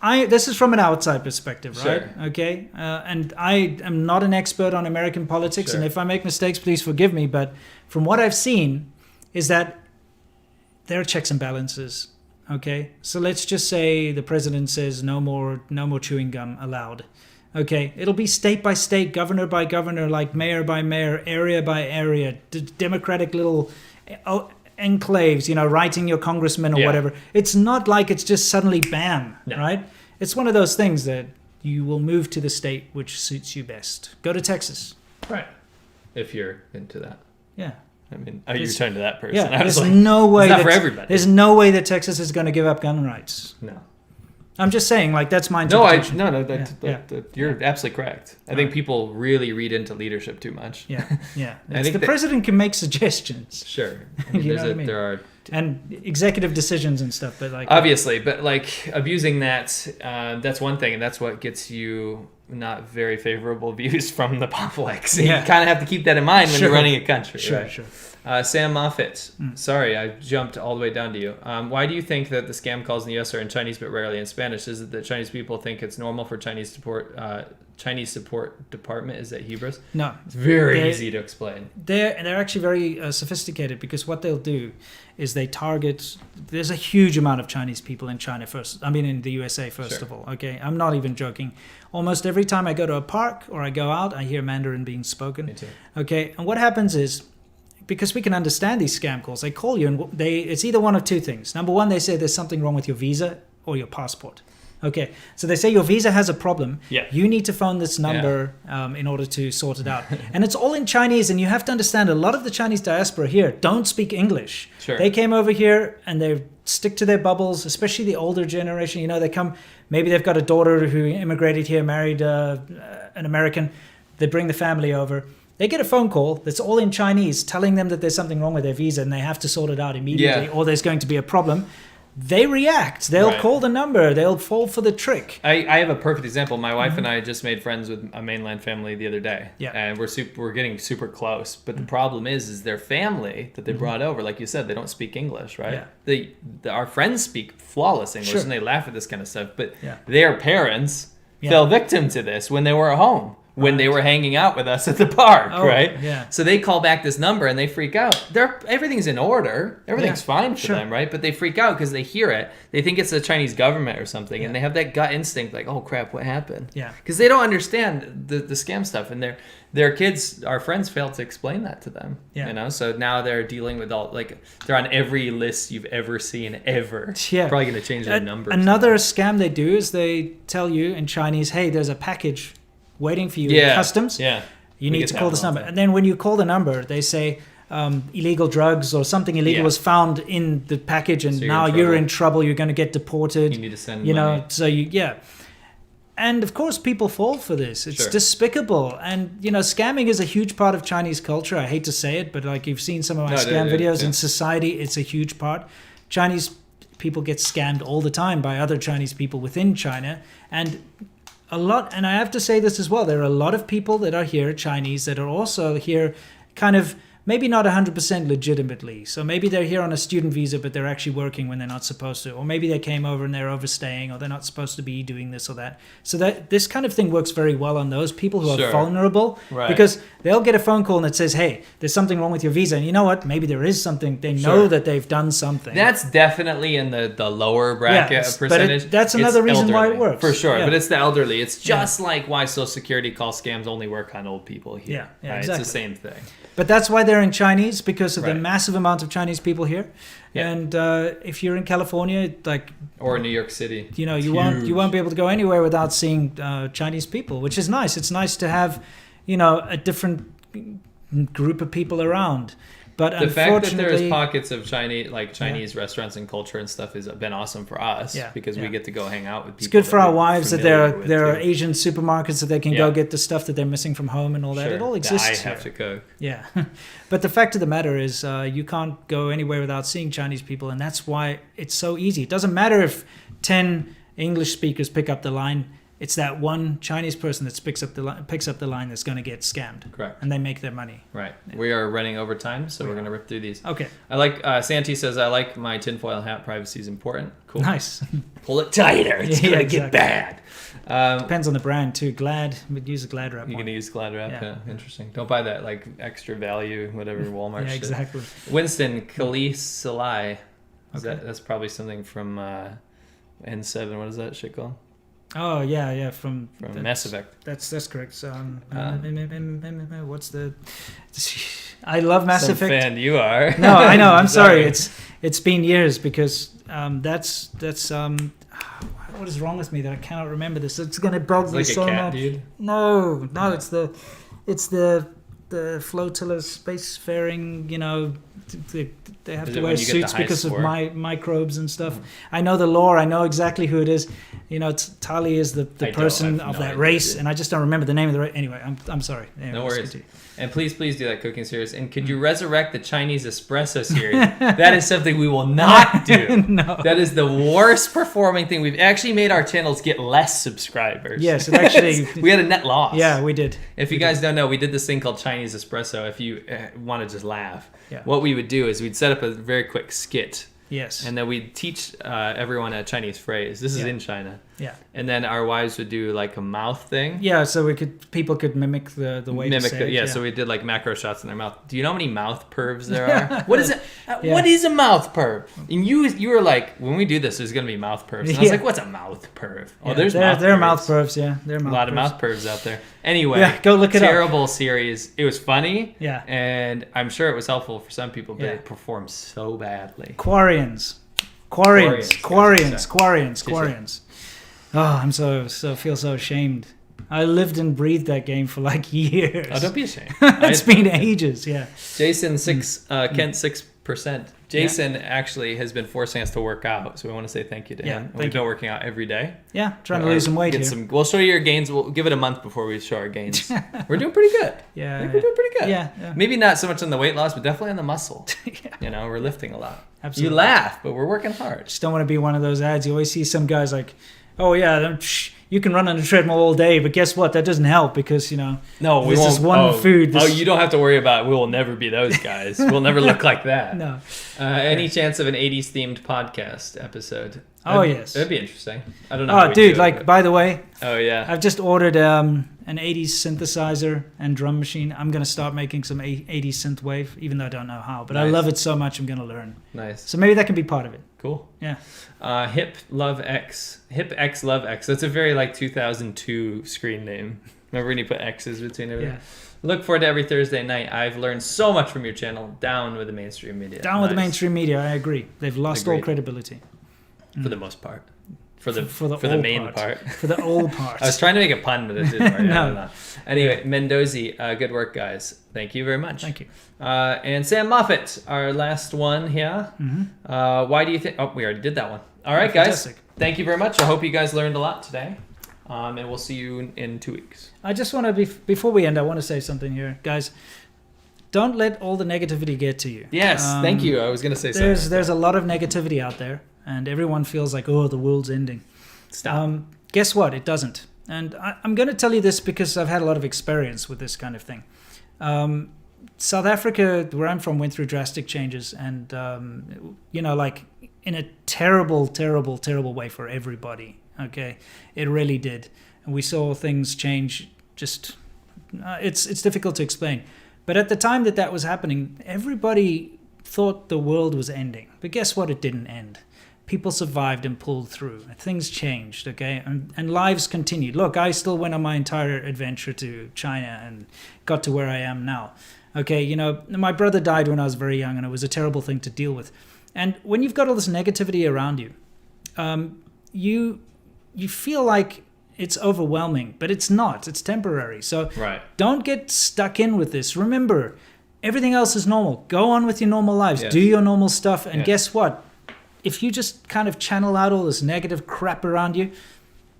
This is from an outside perspective, right? Sure. Okay, and I am not an expert on American politics, and if I make mistakes, please forgive me. But from what I've seen, is that there are checks and balances. Okay, so let's just say the president says no more chewing gum allowed. Okay, it'll be state by state, governor by governor, like mayor by mayor, area by area, democratic little enclaves, writing your congressman or whatever. It's not like it's just suddenly bam, right? It's one of those things that you will move to the state which suits you best. Go to Texas. Right. If you're into that. Yeah. I mean, are you turning to that person? Yeah, there's no way it's not for everybody. There's no way that Texas is going to give up gun rights. No. I'm just saying, that's my interpretation. You're absolutely correct. I think people really read into leadership too much. Yeah. I think the president can make suggestions. Sure. There are and executive decisions and stuff, but obviously, but abusing that, that's one thing, and that's what gets you not very favorable views from the public. So you kind of have to keep that in mind when you're running a country. Sure. Sam Moffitt, sorry, I jumped all the way down to you. Why do you think that the scam calls in the U.S. are in Chinese but rarely in Spanish? Is it that Chinese people think it's normal for Chinese support department? Is that hubris? No. It's very easy to explain. They're actually very sophisticated, because what they'll do is they target... There's a huge amount of Chinese people in China in the USA first of all. Okay, I'm not even joking. Almost every time I go to a park or I go out, I hear Mandarin being spoken. Me too. Okay, and what happens is, because we can understand these scam calls, they call you and it's either one of two things. Number one, they say there's something wrong with your visa or your passport. Okay, so they say your visa has a problem. Yeah. You need to phone this number in order to sort it out. And it's all in Chinese, and you have to understand a lot of the Chinese diaspora here don't speak English. Sure. They came over here and they're stick to their bubbles, especially the older generation. You know, maybe they've got a daughter who immigrated here, married an American. They bring the family over. They get a phone call that's all in Chinese telling them that there's something wrong with their visa and they have to sort it out immediately or there's going to be a problem. They react. They'll call the number. They'll fall for the trick. I have a perfect example. My wife and I just made friends with a mainland family the other day. Yeah. And we're getting super close. But the problem is their family that they brought over, like you said, they don't speak English, right? Yeah. Our friends speak flawless English and they laugh at this kind of stuff. But their parents fell victim to this when they were at home. When they were hanging out with us at the park, right? Yeah. So they call back this number and they freak out. Everything's in order. Everything's fine for them, right? But they freak out because they hear it. They think it's the Chinese government or something, and they have that gut instinct like, oh, crap, what happened? Yeah. Because they don't understand the scam stuff. And their kids, our friends, failed to explain that to them. Yeah. You know? So now they're dealing with they're on every list you've ever seen, ever. Yeah. Probably going to change their numbers. Another scam they do is they tell you in Chinese, hey, there's a package waiting for you in customs. Yeah. You need to call this number. And then when you call the number, they say illegal drugs or something illegal was found in the package and now you're in trouble. You're going to get deported. You need to send money. And of course, people fall for this. It's despicable. And, scamming is a huge part of Chinese culture. I hate to say it, but like you've seen some of my scam videos in society, it's a huge part. Chinese people get scammed all the time by other Chinese people within China. And and I have to say this as well, there are a lot of people that are here, Chinese, that are also here kind of maybe not 100% legitimately. So maybe they're here on a student visa, but they're actually working when they're not supposed to. Or maybe they came over and they're overstaying, or they're not supposed to be doing this or that. So that this kind of thing works very well on those people who are vulnerable. Right. Because they'll get a phone call and it says, hey, there's something wrong with your visa. And you know what? Maybe there is something. They know that they've done something. That's definitely in the lower bracket of percentage. But that's another reason why it works. For sure. Yeah. But it's the elderly. It's just like why Social Security call scams only work on old people here. Yeah, right? exactly. It's the same thing. But that's why they're in Chinese, because of the massive amount of Chinese people here. Yeah. And if you're in California, or New York City, you won't be able to go anywhere without seeing Chinese people, which is nice. It's nice to have, a different group of people around. But the fact that there's pockets of Chinese restaurants and culture and stuff has been awesome for us because we get to go hang out with people. It's good for our wives that there are Asian supermarkets that they can go get the stuff that they're missing from home and all that. It all exists. I have to cook. Yeah. But the fact of the matter is you can't go anywhere without seeing Chinese people, and that's why it's so easy. It doesn't matter if 10 English speakers pick up the line. It's that one Chinese person that picks up the line that's going to get scammed. Correct. And they make their money. Right. Yeah. We are running over time, so we're going to rip through these. Okay. I like, Santi says, I like my tinfoil hat. Privacy is important. Cool. Nice. Pull it tighter. It's going to get bad. Depends on the brand, too. Glad. We'd use a Glad wrap. You're going to use Glad wrap? Yeah. Interesting. Don't buy that, extra value, whatever Walmart shit. Exactly. Winston, Kali Salai. That's probably something from N7. What is that shit called? Oh yeah, from Mass Effect. That's correct. So, what's the? I love Mass Effect. Fan you are. No, I know. I'm sorry. It's been years because that's what is wrong with me that I cannot remember this. It's gonna bug me so much. Dude? No, it's the flotilla spacefaring. They have to wear suits because of microbes and stuff. I know the lore. I know exactly who it is. Tali is the person of that race, and I just don't remember the name of the race. Anyway, I'm sorry. Anyway, no worries. And please do that cooking series. And could you resurrect the Chinese espresso series? That is something we will not do. No. That is the worst performing thing. We've actually made our channels get less subscribers. Yes, it actually. We had a net loss. Yeah, we did. If you guys don't know, we did this thing called Chinese espresso. If you want to just laugh, what we would do is we'd set up a very quick skit. Yes. And then we'd teach everyone a Chinese phrase. This is in China. Yeah. And then our wives would do a mouth thing. Yeah, so people could mimic the way to say it. Yeah, so we did macro shots in their mouth. Do you know how many mouth pervs there are? What is it? What is a mouth perv? And you were like, when we do this, there's going to be mouth pervs. And I was like, what's a mouth perv? Oh, there's mouth pervs. There are mouth pervs, yeah. There are a lot of mouth pervs out there. Anyway, go look it up. Terrible series. It was funny. Yeah. And I'm sure it was helpful for some people, but it performed so badly. Quarians. Oh, I'm feel so ashamed. I lived and breathed that game for years. Oh, don't be ashamed. It's been ages, yeah. Jason Kent Jason actually has been forcing us to work out, so we want to say thank you to him. We've been working out every day. Yeah, trying to lose some weight here. We'll show you your gains. We'll give it a month before we show our gains. We're doing pretty good. Yeah, I think we're doing pretty good. Yeah. Maybe not so much on the weight loss, but definitely on the muscle. We're lifting a lot. Absolutely. You laugh, but we're working hard. Just don't want to be one of those ads. You always see some guys like, oh yeah, you can run on a treadmill all day, but guess what? That doesn't help because, no, we this won't. is one food. You don't have to worry about it. We will never be those guys. We'll never look like that. No. Any chance of an 80s themed podcast episode? Yes. That'd be interesting. I don't know. Oh, dude, by the way. Oh, yeah. I've just ordered an 80s synthesizer and drum machine. I'm going to start making some 80s synthwave, even though I don't know how. But nice. I love it so much, I'm going to learn. Nice. So maybe that can be part of it. Cool. Yeah. Hip X Love X. That's a very 2002 screen name. Remember when you put X's between everything? Yeah. Look forward to every Thursday night. I've learned so much from your channel. Down with the mainstream media. Down with the mainstream media. I agree. They've lost all credibility. For the most part. For the main part. For the old part. I was trying to make a pun, but it didn't work. No. Anyway, Mendozi, good work, guys. Thank you very much. Thank you. And Sam Moffat, our last one here. Mm-hmm. Why do you think... Oh, we already did that one. All right, guys. Thank you very much. I hope you guys learned a lot today. And we'll see you in 2 weeks. I just want to... Before we end, I want to say something here. Guys, don't let all the negativity get to you. Yes, thank you. I was going to say something. There's a lot of negativity out there. And everyone feels like, oh, the world's ending. Stop. Guess what? It doesn't. And I'm going to tell you this because I've had a lot of experience with this kind of thing. South Africa, where I'm from, went through drastic changes. And, in a terrible, terrible, terrible way for everybody. Okay? It really did. And we saw things change just... it's difficult to explain. But at the time that was happening, everybody thought the world was ending. But guess what? It didn't end. People survived and pulled through. Things changed, okay? And lives continued. Look, I still went on my entire adventure to China and got to where I am now. Okay, my brother died when I was very young, and it was a terrible thing to deal with. And when you've got all this negativity around you, you feel like it's overwhelming, but it's not. It's temporary. So don't get stuck in with this. Remember, everything else is normal. Go on with your normal lives. Yes. Do your normal stuff. And guess what? If you just kind of channel out all this negative crap around you,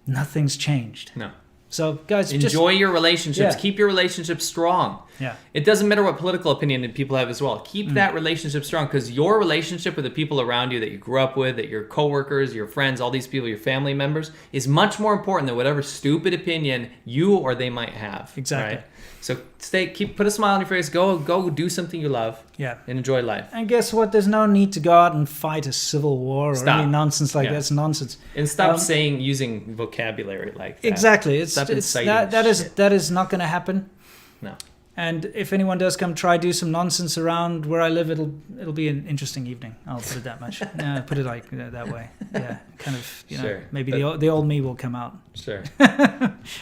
nothing's changed. No. So, guys, enjoy your relationships. Yeah. Keep your relationships strong. Yeah. It doesn't matter what political opinion people have as well. Keep that relationship strong, because your relationship with the people around you that you grew up with, that your coworkers, your friends, all these people, your family members, is much more important than whatever stupid opinion you or they might have. Exactly. Right? So put a smile on your face. Go do something you love. Yeah. And enjoy life. And guess what? There's no need to go out and fight a civil war or any nonsense like that. It's nonsense. And stop using vocabulary like that. Exactly. That is not going to happen. No. And if anyone does come do some nonsense around where I live, it'll be an interesting evening. I'll put it that much. Put it like that way. Yeah, kind of. Sure. Maybe the old me will come out. Sure.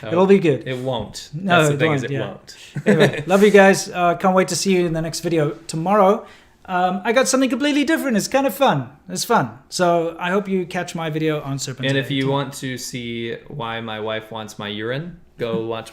It'll be good. It won't. No, that's the thing. It won't. Anyway, love you guys. Can't wait to see you in the next video tomorrow. I got something completely different. It's kind of fun. It's fun. So I hope you catch my video on SerpentZA. And if you want to see why my wife wants my urine, go watch my